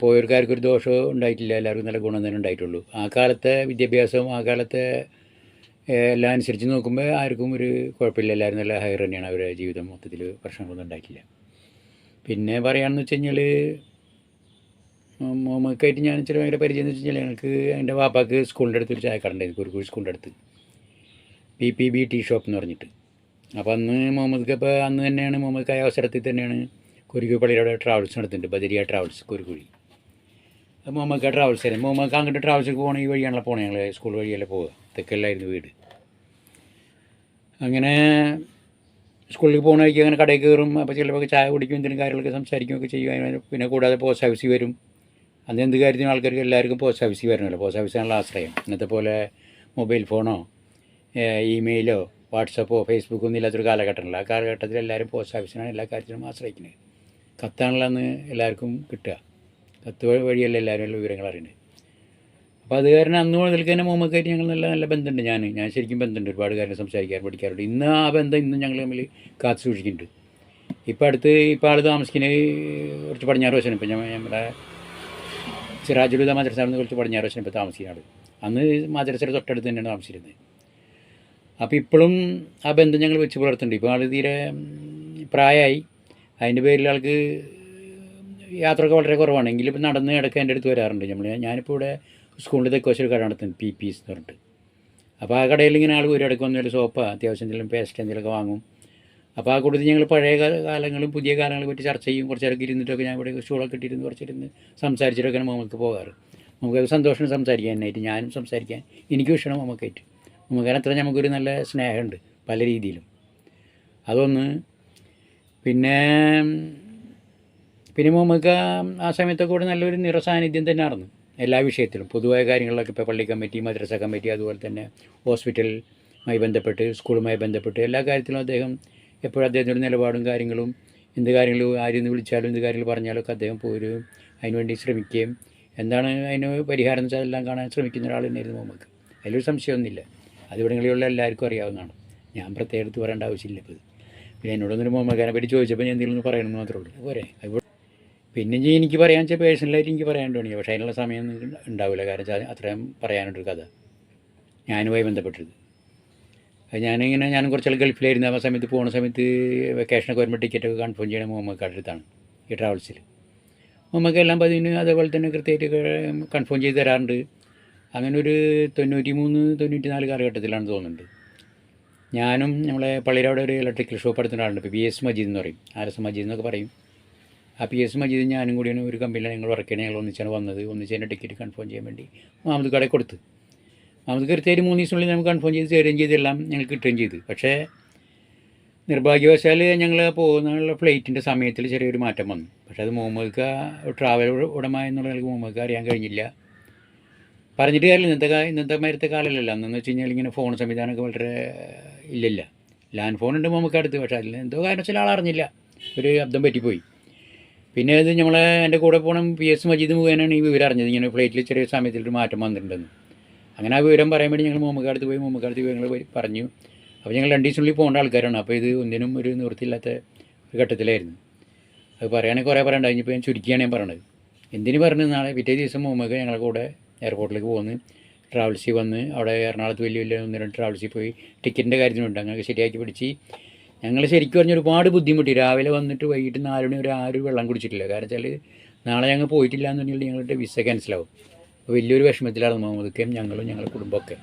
[SPEAKER 5] പോയവർക്കാർക്കൊരു ദോഷവും ഉണ്ടായിട്ടില്ല. എല്ലാവർക്കും നല്ല ഗുണം തന്നെ ഉണ്ടായിട്ടുള്ളൂ. ആ കാലത്തെ വിദ്യാഭ്യാസവും ആ കാലത്തെ എല്ലാം അനുസരിച്ച് നോക്കുമ്പോൾ ആർക്കും ഒരു കുഴപ്പമില്ല. എല്ലാവരും നല്ല ഹയർ തന്നെയാണ്. അവരുടെ ജീവിതം മൊത്തത്തിൽ പ്രശ്നങ്ങളൊന്നും ഉണ്ടായിട്ടില്ല. പിന്നെ പറയുകയാണെന്ന് വെച്ച് കഴിഞ്ഞാൽ മുഹമ്മദായിട്ട് ഞാൻ ചില ഭയങ്കര പരിചയം എന്ന് വെച്ച് കഴിഞ്ഞാൽ, ഞങ്ങൾക്ക് എൻ്റെ വാപ്പാക്ക് സ്കൂളിൻ്റെ അടുത്ത് ഒരു ചായക്കടണ്ടായിരുന്നു, കുരുക്കുഴി സ്കൂളിൻ്റെ അടുത്ത്, PPB ടീ ഷോപ്പ് എന്ന് പറഞ്ഞിട്ട്. അപ്പോൾ അന്ന് തന്നെയാണ് മുഹമ്മദ് അവസരത്തിൽ തന്നെയാണ് കുരുക്കുഴി പള്ളിയുടെ ട്രാവൽസ് നടത്തുന്നുണ്ട്, ബദരിയ ട്രാവൽസ് കുരുക്കുഴി. അത് മുഹമ്മദ് ട്രാവൽസ് ആയിരുന്നു. മുഹമ്മദ് അങ്ങോട്ട് ട്രാവൽസിൽ പോകണം, ഈ വഴിയാണല്ലോ പോകണം. ഞങ്ങൾ സ്കൂൾ വഴിയല്ലേ പോവുക, തെക്കല്ലായിരുന്നു വീട്. അങ്ങനെ സ്കൂളിൽ പോകുന്ന വഴിക്ക് അങ്ങനെ കടയിൽ കയറും. അപ്പോൾ ചിലപ്പോൾ ചായ കുടിക്കും, എന്തെങ്കിലും കാര്യങ്ങളൊക്കെ സംസാരിക്കുകയൊക്കെ ചെയ്യും. പിന്നെ കൂടാതെ പോസ്റ്റ് ഓഫീസിൽ വരും. അന്ന് എന്ത് കാര്യത്തിനും ആൾക്കാർക്ക് എല്ലാവർക്കും പോസ്റ്റ് ഓഫീസിൽ വരണമല്ലോ. പോസ്റ്റ് ഓഫീസാണല്ലോ ആശ്രയം. ഇന്നത്തെ പോലെ മൊബൈൽ ഫോണോ ഇമെയിലോ വാട്സപ്പോ ഫേസ്ബുക്കോ ഒന്നും ഇല്ലാത്തൊരു കാലഘട്ടമല്ല. ആ കാലഘട്ടത്തിൽ എല്ലാവരും പോസ്റ്റ് ഓഫീസിനാണ് എല്ലാ കാര്യത്തിനും ആശ്രയിക്കുന്നത്. കത്താണല്ലോ അന്ന് എല്ലാവർക്കും കിട്ടുക. കത്ത് വഴിയല്ല എല്ലാവരും വിവരങ്ങൾ അറിയുന്നത്. അപ്പോൾ അത് കാരണം അന്ന് മുതൽക്ക് തന്നെ മുഹമ്മദായിട്ട് ഞങ്ങൾ നല്ല ബന്ധമുണ്ട്. ഞാൻ ശരിക്കും ബന്ധമുണ്ട്. ഒരുപാട് കാര്യങ്ങൾ സംസാരിക്കാൻ പഠിക്കാറുണ്ട്. ഇന്ന് ആ ബന്ധം ഇന്നും ഞങ്ങൾ തമ്മിൽ കാത്തു സൂക്ഷിക്കുന്നുണ്ട്. ഇപ്പോൾ ആൾ താമസിക്കുന്നത് കുറച്ച് പടിഞ്ഞാറ് വശമാണ്. ഇപ്പം നമ്മുടെ സിറാജുലുദ മദ്രസയിൽ നിന്ന് കുറച്ച് പടിഞ്ഞാറ് വശം ഇപ്പോൾ താമസിക്കുന്നത്. അന്ന് മദ്രസയുടെ തൊട്ടടുത്ത് തന്നെയാണ് താമസിച്ചിരുന്നത്. അപ്പോൾ ഇപ്പോഴും ആ ബന്ധം ഞങ്ങൾ വെച്ച് പുലർത്തുന്നുണ്ട്. ഇപ്പോൾ ആൾ തീരെ പ്രായമായി. അതിൻ്റെ പേരിൽ ആൾക്ക് യാത്രയൊക്കെ വളരെ കുറവാണ്. എങ്കിലും ഇപ്പം നടന്ന് ഇടയ്ക്ക് എൻ്റെ അടുത്ത് വരാറുണ്ട്. ഞാനിപ്പോൾ ഇവിടെ സ്കൂളിൻ്റെ തെക്കുവശം കട നടത്തുന്നത്, PP's എന്ന് പറഞ്ഞിട്ട്. അപ്പോൾ ആ കടയിൽ ഇങ്ങനെ ആൾ ഒരു ഇടയ്ക്ക് വന്നൊരു സോപ്പ്, അത്യാവശ്യം എന്തെങ്കിലും പേസ്റ്റ് എന്തെങ്കിലുമൊക്കെ വാങ്ങും. അപ്പോൾ ആ കൂട്ടത്തിൽ ഞങ്ങൾ പഴയ കാലങ്ങളും പുതിയ കാലങ്ങളെ പറ്റി ചർച്ച ചെയ്യും. കുറച്ചേരൊക്കെ ഇരുന്നിട്ടൊക്കെ ഞാൻ ഇവിടെ സ്റ്റൂളൊക്കെ ഇട്ടിരുന്ന് കുറച്ചിരുന്ന് സംസാരിച്ചിട്ടൊക്കെയാണ് മുഹമ്മദ് പോകാറ്. നമുക്കത് സന്തോഷം സംസാരിക്കാനായിട്ട്, ഞാനും സംസാരിക്കാൻ എനിക്കും ഇഷ്ടമാണ് മുഹമ്മദായിട്ട്. മുഹമ്മദിനെ അത്ര നമുക്കൊരു നല്ല സ്നേഹമുണ്ട് പല രീതിയിലും. അതൊന്ന്. പിന്നെ മുഹമ്മദ് ആ സമയത്തൊക്കെ കൂടെ നല്ലൊരു നിറസാന്നിധ്യം തന്നെ ആയിരുന്നു എല്ലാ വിഷയത്തിലും. പൊതുവായ കാര്യങ്ങളിലൊക്കെ ഇപ്പോൾ പള്ളി കമ്മിറ്റി, മദ്രസ കമ്മിറ്റി, അതുപോലെ തന്നെ ഹോസ്പിറ്റലുമായി ബന്ധപ്പെട്ട്, സ്കൂളുമായി ബന്ധപ്പെട്ട് എല്ലാ കാര്യത്തിലും അദ്ദേഹം എപ്പോഴും അദ്ദേഹത്തിൻ്റെ നിലപാടും കാര്യങ്ങളും, എന്ത് കാര്യങ്ങളും ആരെന്ന് വിളിച്ചാലും എന്ത് കാര്യങ്ങൾ പറഞ്ഞാലും ഒക്കെ അദ്ദേഹം പോരും അതിനുവേണ്ടി ശ്രമിക്കുകയും എന്താണ് അതിന് പരിഹാരം എന്ന് വെച്ചാൽ എല്ലാം കാണാൻ ശ്രമിക്കുന്ന ഒരാൾ തന്നെയായിരുന്നു മുഹമ്മദ്. അതിലൊരു സംശയമൊന്നുമില്ല. അത് ഇവിടങ്ങളിലുള്ള എല്ലാവർക്കും അറിയാവുന്നതാണ്. ഞാൻ പ്രത്യേകം എടുത്ത് പറയേണ്ട ആവശ്യമില്ല. ഇപ്പോൾ പിന്നെ എന്നോടൊന്നൊരു മുഹമ്മദിനെ പറ്റി ചോദിച്ചപ്പോൾ ഞാൻ എന്തെങ്കിലും ഒന്ന് പറയണമെന്ന് മാത്രമേ ഉള്ളൂ. പോരെ. പിന്നെ എനിക്ക് പറയാൻ വെച്ചാൽ പേഴ്സണലായിട്ട് എനിക്ക് പറയാൻ തോന്നിയത്, പക്ഷേ അതിനുള്ള സമയം ഉണ്ടാവില്ല. കാരണം വെച്ചാൽ അത്രയും പറയാനുള്ളൊരു കഥ ഞാനുമായി ബന്ധപ്പെട്ടത്. ഞാനും കുറച്ചാൾ ഗൾഫിലായിരുന്നു. ആ സമയത്ത് പോകുന്ന സമയത്ത് വെക്കേഷനൊക്കെ വരുമ്പോൾ ടിക്കറ്റൊക്കെ കൺഫേം ചെയ്യണ മുഹമ്മദ് അടുത്താണ് ഈ ട്രാവൽസിൽ. മുഹമ്മദ് എല്ലാം പതിന് അതേപോലെ തന്നെ കൃത്യമായിട്ട് കൺഫേം ചെയ്ത് തരാറുണ്ട്. അങ്ങനെ ഒരു 93-94 കാലഘട്ടത്തിലാണ് തോന്നുന്നുണ്ട്. ഞാനും നമ്മളെ പള്ളിയുടെ അവിടെ ഒരു ഇലക്ട്രിക്കൽ ഷോപ്പ് എടുത്തുന്ന ആളുണ്ട്. ഇപ്പോൾ PS മജീദ് എന്ന് പറയും, RS മജീദ് എന്നൊക്കെ പറയും. ആ PS മജീദ് ഞാനും കൂടിയാണ് ഒരു കമ്പനിയിൽ ഞങ്ങൾ വർക്ക് ചെയ്യണേ. ഞങ്ങൾ ഒന്നിച്ചാണ് വന്നത്. ഒന്നിച്ചതിൻ്റെ ടിക്കറ്റ് കൺഫേം ചെയ്യാൻ വേണ്ടി മുഹമ്മദ് കടയിൽ കൊടുത്ത്. മുഹമ്മദ് കൃത്യമായിട്ട് 3 ദിവസത്തിനുള്ളിൽ നമുക്ക് കൺഫേം ചെയ്ത് തരുകയും ചെയ്തെല്ലാം ഞങ്ങൾ കിട്ടുകയും ചെയ്തു. പക്ഷേ നിർഭാഗ്യവശാൽ ഞങ്ങൾ പോകുന്നുള്ള ഫ്ലൈറ്റിൻ്റെ സമയത്തിൽ ചെറിയൊരു മാറ്റം വന്നു. പക്ഷേ അത് മുഹമ്മദ് ട്രാവൽ ഉടമ എന്നുള്ള നിലയ്ക്ക് മുഹമ്മദ് അറിയാൻ കഴിഞ്ഞില്ല. പറഞ്ഞിട്ട് കാര്യമില്ല. ഇന്നത്തെ മാതിരത്തെ കാലമല്ലല്ലോ. അന്നെന്ന് വെച്ച് കഴിഞ്ഞാൽ ഇങ്ങനെ ഫോൺ സംവിധാനമൊക്കെ വളരെ ഇല്ലല്ല. ലാൻഡ് ഫോൺ ഉണ്ട് നമുക്ക് അടുത്ത്. പക്ഷേ അതിൽ എന്തോ കാരണം വെച്ചാൽ ആളറിഞ്ഞില്ല, ഒരു അബദ്ധം പറ്റിപ്പോയി. പിന്നെ അത് എൻ്റെ കൂടെ പോകണം PS മജീദ് മുഖേനയാണ് ഈ വിവരം അറിഞ്ഞത്. ഇങ്ങനെ ഫ്ലൈറ്റിൽ ചെറിയ സമയത്തിലൊരു മാറ്റം വന്നിട്ടുണ്ടെന്ന്. അങ്ങനെ ആ വിവരം പറയാൻ വേണ്ടി ഞങ്ങൾ മുഹമ്മദ് അടുത്ത് പോയി. മുഹമ്മദ് അടുത്ത് വിവരങ്ങൾ പറഞ്ഞു. അപ്പോൾ ഞങ്ങൾ 2 ദിവസത്തിനുള്ളിൽ പോകേണ്ട ആൾക്കാരാണ്. അപ്പോൾ ഇത് ഒന്നിനും ഒരു നിവൃത്തിയില്ലാത്ത ഒരു ഘട്ടത്തിലായിരുന്നു. അത് പറയുകയാണെങ്കിൽ കുറേ പറയണ്ട. കഴിഞ്ഞപ്പോൾ ഞാൻ ചുരുക്കിയാണ് ഞാൻ പറയണത്. എന്തിനു പറഞ്ഞു, നാളെ പിറ്റേ ദിവസം മുഹമ്മദ് ഞങ്ങളുടെ കൂടെ എയർപോർട്ടിലേക്ക് പോകുന്നു. ട്രാവൽസിൽ വന്ന് അവിടെ എറണാകുളത്ത് വലിയ 1-2 ട്രാവൽസിൽ പോയി ടിക്കറ്റിൻ്റെ കാര്യത്തിനുണ്ട്. അങ്ങനെ ശരിയാക്കി പിടിച്ച് ഞങ്ങൾ ശരിക്കും പറഞ്ഞാൽ ഒരുപാട് ബുദ്ധിമുട്ടി. രാവിലെ വന്നിട്ട് വൈകിട്ട് 4 മണി വരെ ആരും വെള്ളം കുടിച്ചിട്ടില്ല. കാരണം വെച്ചാൽ നാളെ ഞങ്ങൾ പോയിട്ടില്ല എന്നുണ്ടെങ്കിൽ ഞങ്ങളുടെ വിസ ക്യാൻസലാവും. അപ്പോൾ വലിയൊരു വിഷമത്തിലാണ് മുഹമ്മദ്ക്കയും ഞങ്ങളും ഞങ്ങളുടെ കുടുംബമൊക്കെ.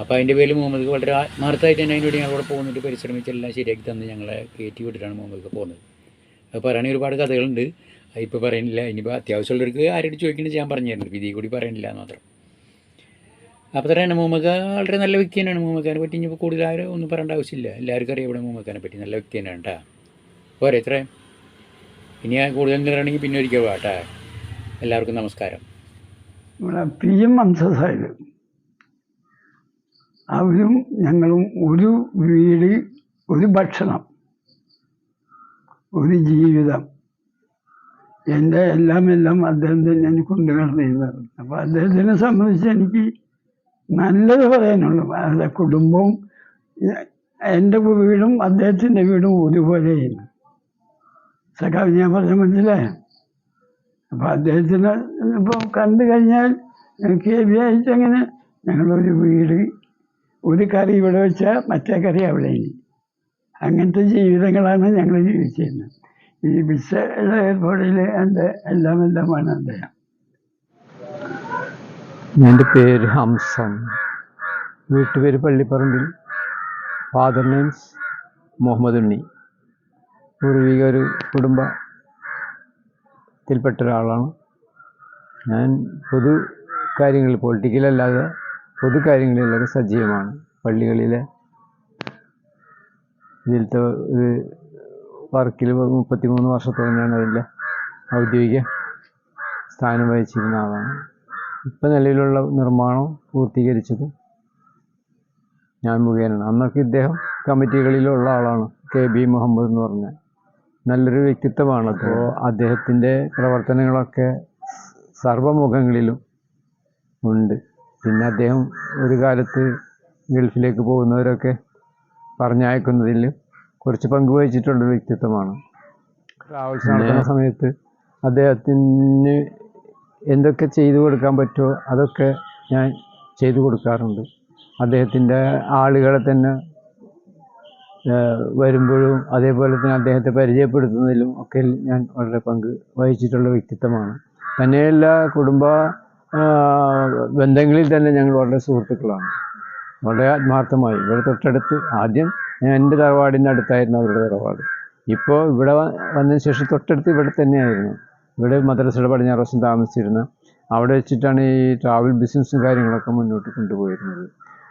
[SPEAKER 5] അപ്പോൾ അതിൻ്റെ പേരിൽ മുഹമ്മദ് വളരെ ആത്മാർത്ഥമായിട്ട് തന്നെ അതിനോട് ഞങ്ങളോട് പോകുന്നിട്ട് പരിശ്രമിച്ചെല്ലാം ശരിയാക്കി തന്ന് ഞങ്ങളെ കയറ്റി വിട്ടിട്ടാണ് മുഹമ്മദ് പോകുന്നത്. അത് പറയുകയാണെങ്കിൽ ഒരുപാട് കഥകളുണ്ട്, അതിപ്പോൾ പറയുന്നില്ല. ഇനിയിപ്പോൾ അത്യാവശ്യമുള്ളവർക്ക് ആരോട് ചോദിക്കുന്നത് ഞാൻ പറഞ്ഞു തരുന്നുണ്ട്, വിധി കൂടി പറയുന്നില്ല എന്ന് മാത്രം. അപ്പോൾ തന്നെ മുഹമ്മദ് വളരെ നല്ല വ്യക്തി തന്നെയാണ്. മുഹമ്മദിനെ പറ്റി ഇനിയിപ്പോൾ കൂടുതൽ ആരും ഒന്നും പറയേണ്ട ആവശ്യമില്ല, എല്ലാവർക്കും അറിയാം ഇവിടെ മുഹമ്മദിനെ പറ്റി നല്ല വ്യക്തി തന്നെയാണ് കേട്ടോ. പോരെ ഇത്രയും. ഇനി കൂടുതൽ എന്തെങ്കിലും പിന്നെ ഒരിക്കൽ കേട്ടോ. എല്ലാവർക്കും നമസ്കാരം.
[SPEAKER 2] ഇവിടെ PM അംസസായത് അവരും ഞങ്ങളും ഒരു വീട്, ഒരു ഭക്ഷണം, ഒരു ജീവിതം, എൻ്റെ എല്ലാം അദ്ദേഹം തന്നെയാണ് കൊണ്ടു നടന്നിരുന്നത്. അപ്പോൾ അദ്ദേഹത്തിനെ സംബന്ധിച്ച് എനിക്ക് നല്ലത് പറയാനുള്ളൂ. അവരുടെ കുടുംബവും എൻ്റെ വീടും അദ്ദേഹത്തിൻ്റെ വീടും ഒരുപോലെയാണ്. സഖാവ് ഞാൻ പറഞ്ഞ മനസ്സിലായോ? അപ്പോൾ അദ്ദേഹത്തിന് ഇപ്പോൾ കണ്ടു കഴിഞ്ഞാൽ KB ആയിട്ട് അങ്ങനെ ഞങ്ങളൊരു വീട്, ഒരു കറി ഇവിടെ വെച്ചാൽ മറ്റേ കറി അവിടെ ഇനി, അങ്ങനത്തെ ജീവിതങ്ങളാണ് ഞങ്ങൾ ജീവിച്ചിരുന്നത്. ഈ വിസയുടെ ഏർപ്പാടിൽ എൻ്റെ എല്ലാമാണ് അദ്ദേഹം.
[SPEAKER 6] എൻ്റെ പേര് ഹംസൻ, വീട്ടുപേര് പള്ളിപ്പറമ്പിൽ, ഫാദർ നെയിംസ് മുഹമ്മദ് ഉണ്ണി. പൂർവിക ഒരു കുടുംബത്തിൽപ്പെട്ട ഒരാളാണ് ഞാൻ. പൊതു കാര്യങ്ങളിൽ, പൊളിറ്റിക്കലല്ലാതെ പൊതു കാര്യങ്ങളിലൊക്കെ സജീവമാണ്. പള്ളികളിലെ ഇതിലത്തെ ഒരു വർക്കിൽ 33 വർഷത്തോളം ഞാൻ അതിൻ്റെ ഔദ്യോഗിക സ്ഥാനം വഹിച്ചിരുന്ന ആളാണ്. ഇപ്പം നിലവിലുള്ള നിർമ്മാണം പൂർത്തീകരിച്ചത് ഞാൻ മുഖേനയാണ്. അന്നൊക്കെ ഇദ്ദേഹം കമ്മിറ്റികളിലുള്ള ആളാണ്. KB മുഹമ്മദ് എന്ന് പറഞ്ഞാൽ നല്ലൊരു വ്യക്തിത്വമാണ്. അപ്പോൾ അദ്ദേഹത്തിൻ്റെ പ്രവർത്തനങ്ങളൊക്കെ സർവ്വമുഖങ്ങളിലും ഉണ്ട്. പിന്നെ അദ്ദേഹം ഒരു കാലത്ത് ഗൾഫിലേക്ക് പോകുന്നവരൊക്കെ പറഞ്ഞയക്കുന്നതിൽ കുറച്ച് പങ്കുവഹിച്ചിട്ടുള്ള വ്യക്തിത്വമാണ്. ട്രാവൽസ് നടത്തുന്ന സമയത്ത് അദ്ദേഹത്തിന് എന്തൊക്കെ ചെയ്തു കൊടുക്കാൻ പറ്റുമോ അതൊക്കെ ഞാൻ ചെയ്തു കൊടുക്കാറുണ്ട്. അദ്ദേഹത്തിൻ്റെ ആളുകളെ തന്നെ വരുമ്പോഴും അതേപോലെ തന്നെ അദ്ദേഹത്തെ പരിചയപ്പെടുത്തുന്നതിലും ഒക്കെ ഞാൻ വളരെ പങ്ക് വഹിച്ചിട്ടുള്ള വ്യക്തിത്വമാണ്. തന്നെയല്ല, കുടുംബ ബന്ധങ്ങളിൽ തന്നെ ഞങ്ങൾ വളരെ സുഹൃത്തുക്കളാണ്. വളരെ ആത്മാർത്ഥമായി. ഇവിടെ തൊട്ടടുത്ത് ആദ്യം എൻ്റെ തറവാടിൻ്റെ അടുത്തായിരുന്നു അവരുടെ തറവാട്. ഇപ്പോൾ ഇവിടെ വന്നതിന് ശേഷം തൊട്ടടുത്ത് ഇവിടെ തന്നെയായിരുന്നു. ഇവിടെ മദ്രസയുടെ പടിഞ്ഞാറ് വശം താമസിച്ചിരുന്ന അവിടെ വെച്ചിട്ടാണ് ഈ ട്രാവൽ ബിസിനസ്സും കാര്യങ്ങളൊക്കെ മുന്നോട്ട് കൊണ്ടുപോയിരുന്നത്.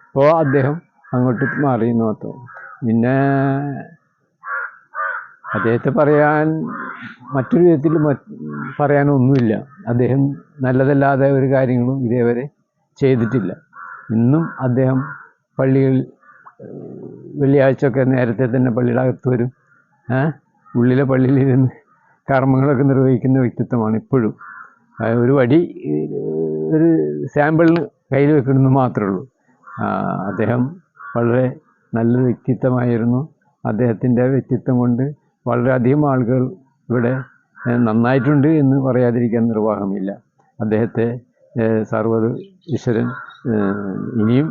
[SPEAKER 6] അപ്പോൾ അദ്ദേഹം അങ്ങോട്ട് മാറിയെന്ന് മാത്രം. പിന്നെ അദ്ദേഹത്തെ പറയാൻ മറ്റൊരു വിധത്തിൽ പറയാനൊന്നുമില്ല. അദ്ദേഹം നല്ലതല്ലാതെ ഒരു കാര്യങ്ങളും ഇതേവരെ ചെയ്തിട്ടില്ല. ഇന്നും അദ്ദേഹം പള്ളികളിൽ വെള്ളിയാഴ്ചയൊക്കെ നേരത്തെ തന്നെ പള്ളിയുടെ അകത്ത് വരും. ഉള്ളിലെ പള്ളിയിലിരുന്ന് കർമ്മങ്ങളൊക്കെ നിർവഹിക്കുന്ന വ്യക്തിത്വമാണ് ഇപ്പോഴും. ഒരു വടി ഒരു സാമ്പിളിന് കയ്യിൽ വെക്കണമെന്ന് മാത്രമേ ഉള്ളൂ. അദ്ദേഹം വളരെ നല്ലൊരു വ്യക്തിത്വമായിരുന്നു. അദ്ദേഹത്തിൻ്റെ വ്യക്തിത്വം കൊണ്ട് വളരെയധികം ആളുകൾ ഇവിടെ നന്നായിട്ടുണ്ട് എന്ന് പറയാതിരിക്കാൻ നിർവാഹമില്ല. അദ്ദേഹത്തെ സർവ്വ ഈശ്വരൻ ഇനിയും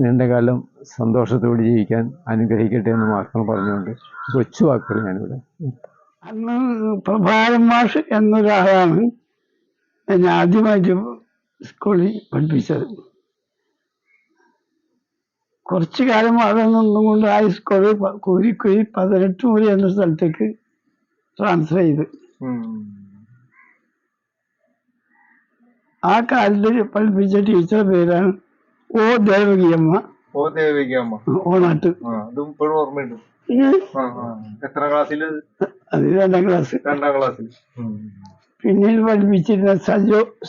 [SPEAKER 6] നീണ്ടകാലം സന്തോഷത്തോടെ ജീവിക്കാൻ അനുഗ്രഹിക്കട്ടെ എന്ന് മാത്രം പറഞ്ഞുകൊണ്ട് കൊച്ചു വാക്കുകൾ ഞാനിവിടെ.
[SPEAKER 2] അന്ന് പ്രഭാരം മാഷ് എന്നൊരാളാണ് എന്നെ ആദ്യമായിട്ട് സ്കൂളിൽ പഠിപ്പിച്ചത്. കുറച്ചു കാലം അവിടെ നിന്നുകൊണ്ട് ആ സ്കൂളിൽ കുരിക്കുഴി 18 മുറി എന്ന സ്ഥലത്തേക്ക് ട്രാൻസ്ഫർ ചെയ്ത്. ആ കാലത്ത് പഠിപ്പിച്ച ടീച്ചറുടെ പേരാണ് O ദേവകിയമ്മ. ഓണാട്ട്. അത് 2ാം ക്ലാസ്. പിന്നീട് പഠിപ്പിച്ചിരുന്ന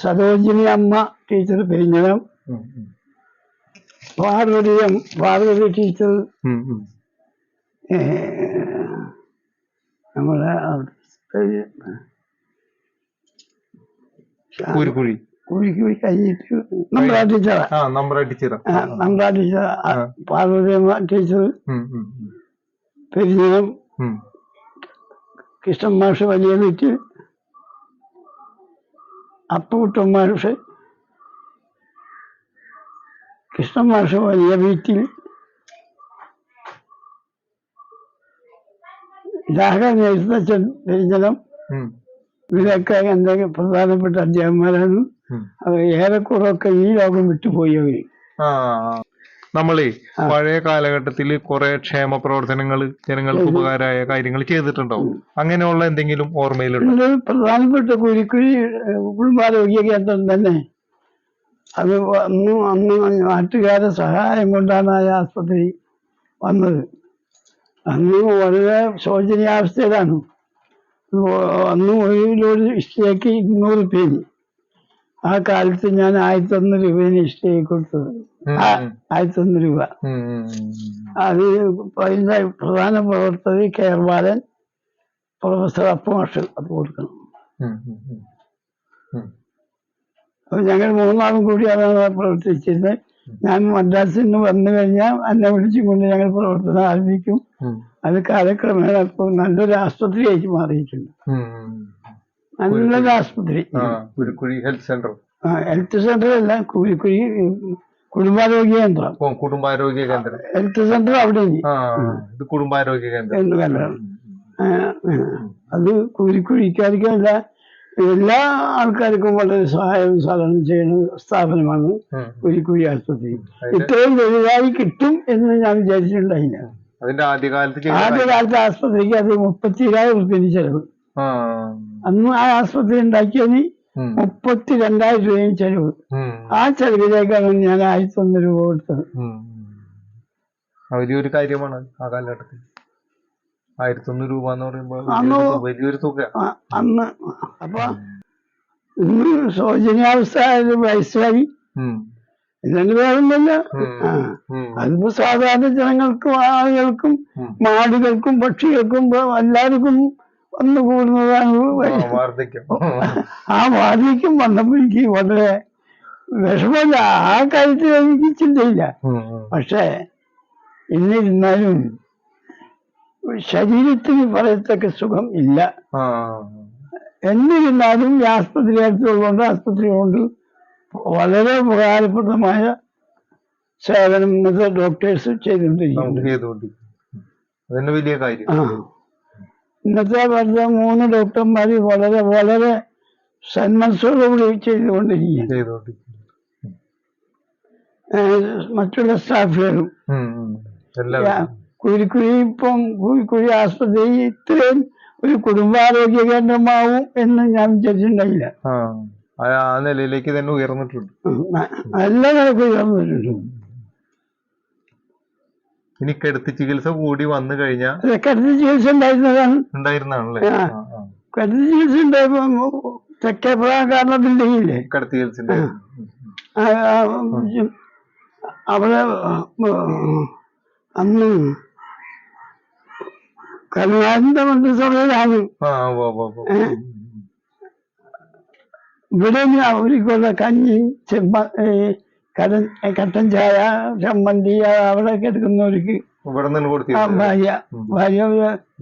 [SPEAKER 2] സരോജിനി അമ്മ ടീച്ചർ പെരിഞ്ഞനം, പാർവതി ടീച്ചർ നമ്മളെ കുഴിക്കുഴി കഴിഞ്ഞിട്ട് നമ്പ്രാ ടീച്ചർ, പാർവതി അമ്മ ടീച്ചർ പെരിഞ്ഞനം, കൃഷ്ണൻ മാഷ് വലിയ വീട്ടിൽ, അപ്പുകുട്ടൻ മാഷ്, കൃഷ്ണൻ മാഷ് വലിയ വീട്ടിൽ, രാഘവൻ എഴുത്തച്ഛൻ പെരിഞ്ഞനം, ഇവരൊക്കെ എൻ്റെ പ്രധാനപ്പെട്ട അധ്യാപകന്മാരാണ്. അവർ ഏറെക്കുറൊക്കെ ഈ ലോകം വിട്ടുപോയി അവര്.
[SPEAKER 1] നമ്മളെ പഴയ കാലഘട്ടത്തിൽ കുറെ ക്ഷേമ പ്രവർത്തനങ്ങൾ ജനങ്ങൾക്ക് ഉപകാരമായ കാര്യങ്ങൾ ചെയ്തിട്ടുണ്ടാവും. അങ്ങനെയുള്ള എന്തെങ്കിലും ഓർമ്മയിലുണ്ടോ?
[SPEAKER 2] ഇതിൽ പ്രധാനപ്പെട്ട കുരിക്കുഴി കുടുംബാരോഗ്യ കേന്ദ്രം തന്നെ. അത് അന്ന് നാട്ടുകാരുടെ സഹായം കൊണ്ടാണ് ആ ആസ്പത്രി വന്നത്. അന്ന് വളരെ ശോചനീയാവസ്ഥയിലാണ്. അന്ന് ഒരു ലോഡ് ഇഷ്ടയ്ക്ക് 200 രൂപ. ആ കാലത്ത് ഞാൻ 1001 രൂപയാണ് ഇഷ്ടയ്ക്ക് കൊടുത്തത്. 1001 രൂപ. അത് അതിൻ്റെ പ്രധാന പ്രവർത്തകർ കേരളാലൻ, പ്രൊഫസർ അപ്പമാഷ് അത് കൊടുക്കണം. അപ്പൊ ഞങ്ങൾ 3 കൂടി അതാണ് പ്രവർത്തിച്ചിരുന്നത്. ഞാൻ മദ്രാസിൽ നിന്ന് വന്നു കഴിഞ്ഞാൽ എന്നെ വിളിച്ചുകൊണ്ട് ഞങ്ങൾ പ്രവർത്തനം ആരംഭിക്കും. അത് കാലക്രമേണ ഇപ്പോൾ നല്ലൊരു ആശുപത്രിയായിട്ട് മാറിയിട്ടുണ്ട്. നല്ലൊരു ആശുപത്രി.
[SPEAKER 1] ഹെൽത്ത് സെന്റർ,
[SPEAKER 2] ഹെൽത്ത് സെന്റർ അല്ല, കുരിക്കുഴി കുടുംബാരോഗ്യ കേന്ദ്രം.
[SPEAKER 1] കുടുംബാരോഗ്യ കേന്ദ്രം.
[SPEAKER 2] ഹെൽത്ത് സെന്റർ അവിടെ
[SPEAKER 1] കുടുംബാരോഗ്യ കേന്ദ്രം.
[SPEAKER 2] അത് കുരിക്കുഴിക്കാർക്കല്ല, എല്ലാ ആൾക്കാർക്കും വളരെ സഹായവും സഹകരണം ചെയ്യുന്ന സ്ഥാപനമാണ് കുരിക്കുഴി ആശുപത്രി. ഇത്രയും വലുതായി കിട്ടും എന്ന് ഞാൻ വിചാരിച്ചിട്ടുണ്ടായില്ല. ആദ്യകാലത്തെ ആശുപത്രിക്ക് അത് 32,000 രൂപ ചെലവ്. അന്ന് ആ ആശുപത്രി ഉണ്ടാക്കിയതിന് 32,000 രൂപയും ചെലവ്. ആ ചെലവിലേക്കാണ് ഞാൻ 1001 രൂപ കൊടുത്തത്.
[SPEAKER 1] വലിയൊരു കാര്യമാണ് ആ കാലഘട്ടത്തിൽ. 1001 രൂപ എന്ന് പറയുമ്പോൾ വലിയൊരു തുക
[SPEAKER 2] അന്ന്. അപ്പൊ ഇന്ന് ശോചനീയാവസ്ഥ വയസ്സായി ഇല്ലെന്ന് വേറൊന്നുമില്ല. അതിപ്പോ സാധാരണ ജനങ്ങൾക്കും ആളുകൾക്കും മാടുകൾക്കും പക്ഷികൾക്കും എല്ലാവർക്കും വന്നു കൂടുന്നതാണ്
[SPEAKER 1] വാർദ്ധക്യം.
[SPEAKER 2] ആ വാർദ്ധക്യം വന്നപ്പോ എനിക്ക് വളരെ വിഷമമില്ല. ആ കാര്യത്തിൽ എനിക്ക് ചിന്തയില്ല. പക്ഷെ എന്നിരുന്നാലും ശരീരത്തിന് പറയത്തക്ക സുഖം ഇല്ല. എന്നിരുന്നാലും ഈ ആസ്പത്രി അടുത്തുള്ളതുകൊണ്ട് ആസ്പത്രി കൊണ്ട് വളരെ ഉപകാരപ്രദമായ സേവനം ഇന്നത്തെ ഡോക്ടേഴ്സ് ചെയ്തുകൊണ്ടിരിക്കുന്നു.
[SPEAKER 1] വലിയ കാര്യം.
[SPEAKER 2] ഇന്നത്തെ പറഞ്ഞ 3 ഡോക്ടർമാര് വളരെ വളരെ സന്മനസ്സോടുകൂടി ചെയ്തുകൊണ്ടിരിക്കുന്നു. മറ്റുള്ള സ്റ്റാഫുകളും കുരിക്കുഴി ഇപ്പം കുരിക്കുഴി ആസ്പത്രി ഇത്രയും ഒരു കുടുംബാരോഗ്യ കേന്ദ്രമാവും എന്ന് ഞാൻ വിചാരിച്ചിട്ടുണ്ടായില്ല.
[SPEAKER 1] ആ നിലയിലേക്ക് തന്നെ ഉയർന്നിട്ടുണ്ട്.
[SPEAKER 2] നല്ല നിലക്ക് ഉയർന്നിട്ടുണ്ട്.
[SPEAKER 1] ഇനി കിടത്തി ചികിത്സ കൂടി വന്നു കഴിഞ്ഞാൽ
[SPEAKER 2] കിടത്തി ചികിത്സ ഉണ്ടായിരുന്നതാണല്ലേ. കിടത്തി ചികിത്സ ഉണ്ടായപ്പോ തെക്കേപ്രാകാരണ ബിൽഡിങ്ങില്ലേ
[SPEAKER 1] കിടത്തി ചികിത്സ
[SPEAKER 2] അവിടെ അന്ന് കരുണാകരന്റെ മന്ത്രിസഭയിലാണ്. ഇവിടെ അവർക്കുള്ള കഞ്ഞി കട്ടൻ ചായ ചമ്മന്തി അവിടെ എടുക്കുന്നവർക്ക് ഭാര്യ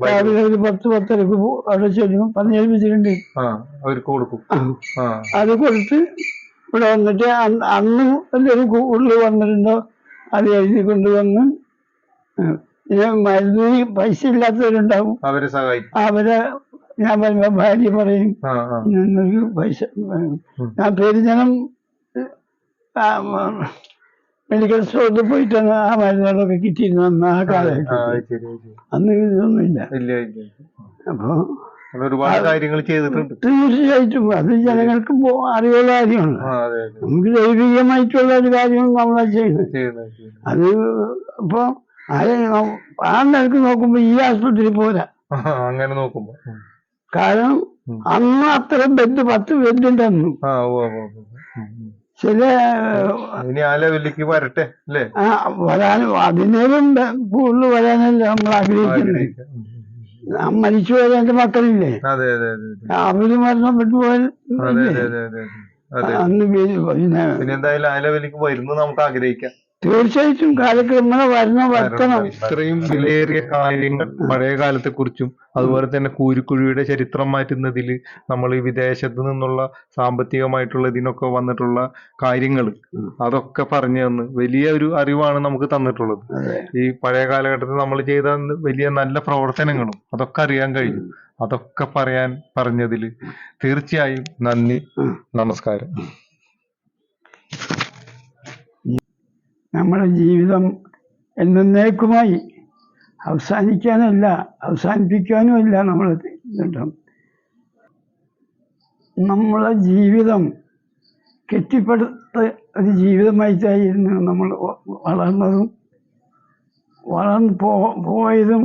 [SPEAKER 2] രാവിലെ ഒരു 10-10:30 അവിടെ ചെല്ലും പറഞ്ഞേൽപ്പിച്ചിട്ടുണ്ട്. അത് കൊടുത്ത് ഇവിടെ വന്നിട്ട് അന്ന് എന്തൊരു ഉള്ളിൽ വന്നിട്ടുണ്ടോ അത് എഴുതി കൊണ്ടുവന്ന് മരുന്നിന് പൈസ ഇല്ലാത്തവരുണ്ടാവും, അവരെ ഞാൻ പറയുമ്പോ ഭാര്യ പറയും നിങ്ങൾക്ക് പൈസ ഞാൻ പെരുജനം മെഡിക്കൽ സ്റ്റോറിൽ പോയിട്ടാണ് ആ മരുന്നുകളൊക്കെ കിട്ടിയിരുന്നു ആ കാലഘട്ടത്തിൽ. അന്ന് ഇതൊന്നുമില്ല. അപ്പൊ
[SPEAKER 1] ഒരുപാട് കാര്യങ്ങൾ ചെയ്തിട്ടുണ്ട്.
[SPEAKER 2] തീർച്ചയായിട്ടും അത് ജനങ്ങൾക്ക് അറിയുള്ള കാര്യമാണ്. നമുക്ക് ദൈവികമായിട്ടുള്ള ഒരു കാര്യമാണ് നമ്മളെ ചെയ്യുന്നത്. അത് ഇപ്പൊ ആ നിലക്ക് നോക്കുമ്പോ ഈ ആശുപത്രി പോരാ.
[SPEAKER 1] അങ്ങനെ നോക്കുമ്പോ
[SPEAKER 2] കാരണം അന്ന് അത്ര ബെഡ് 10 ബെഡ് ഉണ്ടെന്നു. ചില
[SPEAKER 1] വരട്ടെ അല്ലേ
[SPEAKER 2] വരാനും അതിനേലും കൂടുതൽ വരാനല്ലേ നമ്മൾ ആഗ്രഹിക്കുന്നത്. മരിച്ചു പോയ എന്റെ മക്കളില്ലേ, അവര് മരണപ്പെട്ടു പോയാൽ
[SPEAKER 1] അന്ന് പിന്നെ എന്തായാലും ആലവലിക്ക് വരുന്നു നമുക്ക് ആഗ്രഹിക്കാം.
[SPEAKER 2] തീർച്ചയായിട്ടും കാലക്രമേണ വർത്തണം.
[SPEAKER 1] ഇത്രയും വിലയേറിയ കാര്യങ്ങൾ പഴയ കാലത്തെ കുറിച്ചും അതുപോലെ തന്നെ കൂരിക്കുഴിയുടെ ചരിത്രം മാറ്റുന്നതിൽ നമ്മൾ ഈ വിദേശത്ത് നിന്നുള്ള സാമ്പത്തികമായിട്ടുള്ള ഇതിനൊക്കെ വന്നിട്ടുള്ള കാര്യങ്ങൾ അതൊക്കെ പറഞ്ഞു തന്ന് വലിയ ഒരു അറിവാണ് നമുക്ക് തന്നിട്ടുള്ളത്. ഈ പഴയ കാലഘട്ടത്തിൽ നമ്മൾ ചെയ്ത വലിയ നല്ല പ്രവർത്തനങ്ങളും അതൊക്കെ അറിയാൻ കഴിഞ്ഞു. അതൊക്കെ പറഞ്ഞതിൽ തീർച്ചയായും നന്ദി. നമസ്കാരം.
[SPEAKER 2] നമ്മുടെ ജീവിതം എന്നേക്കുമായി അവസാനിക്കാനല്ല, അവസാനിപ്പിക്കാനുമല്ല നമ്മൾ ഇതുണ്ടാവും. നമ്മളെ ജീവിതം കെട്ടിപ്പടുത്ത ഒരു ജീവിതമായിട്ടായിരുന്നു നമ്മൾ വളർന്നതും വളർന്നു പോയതും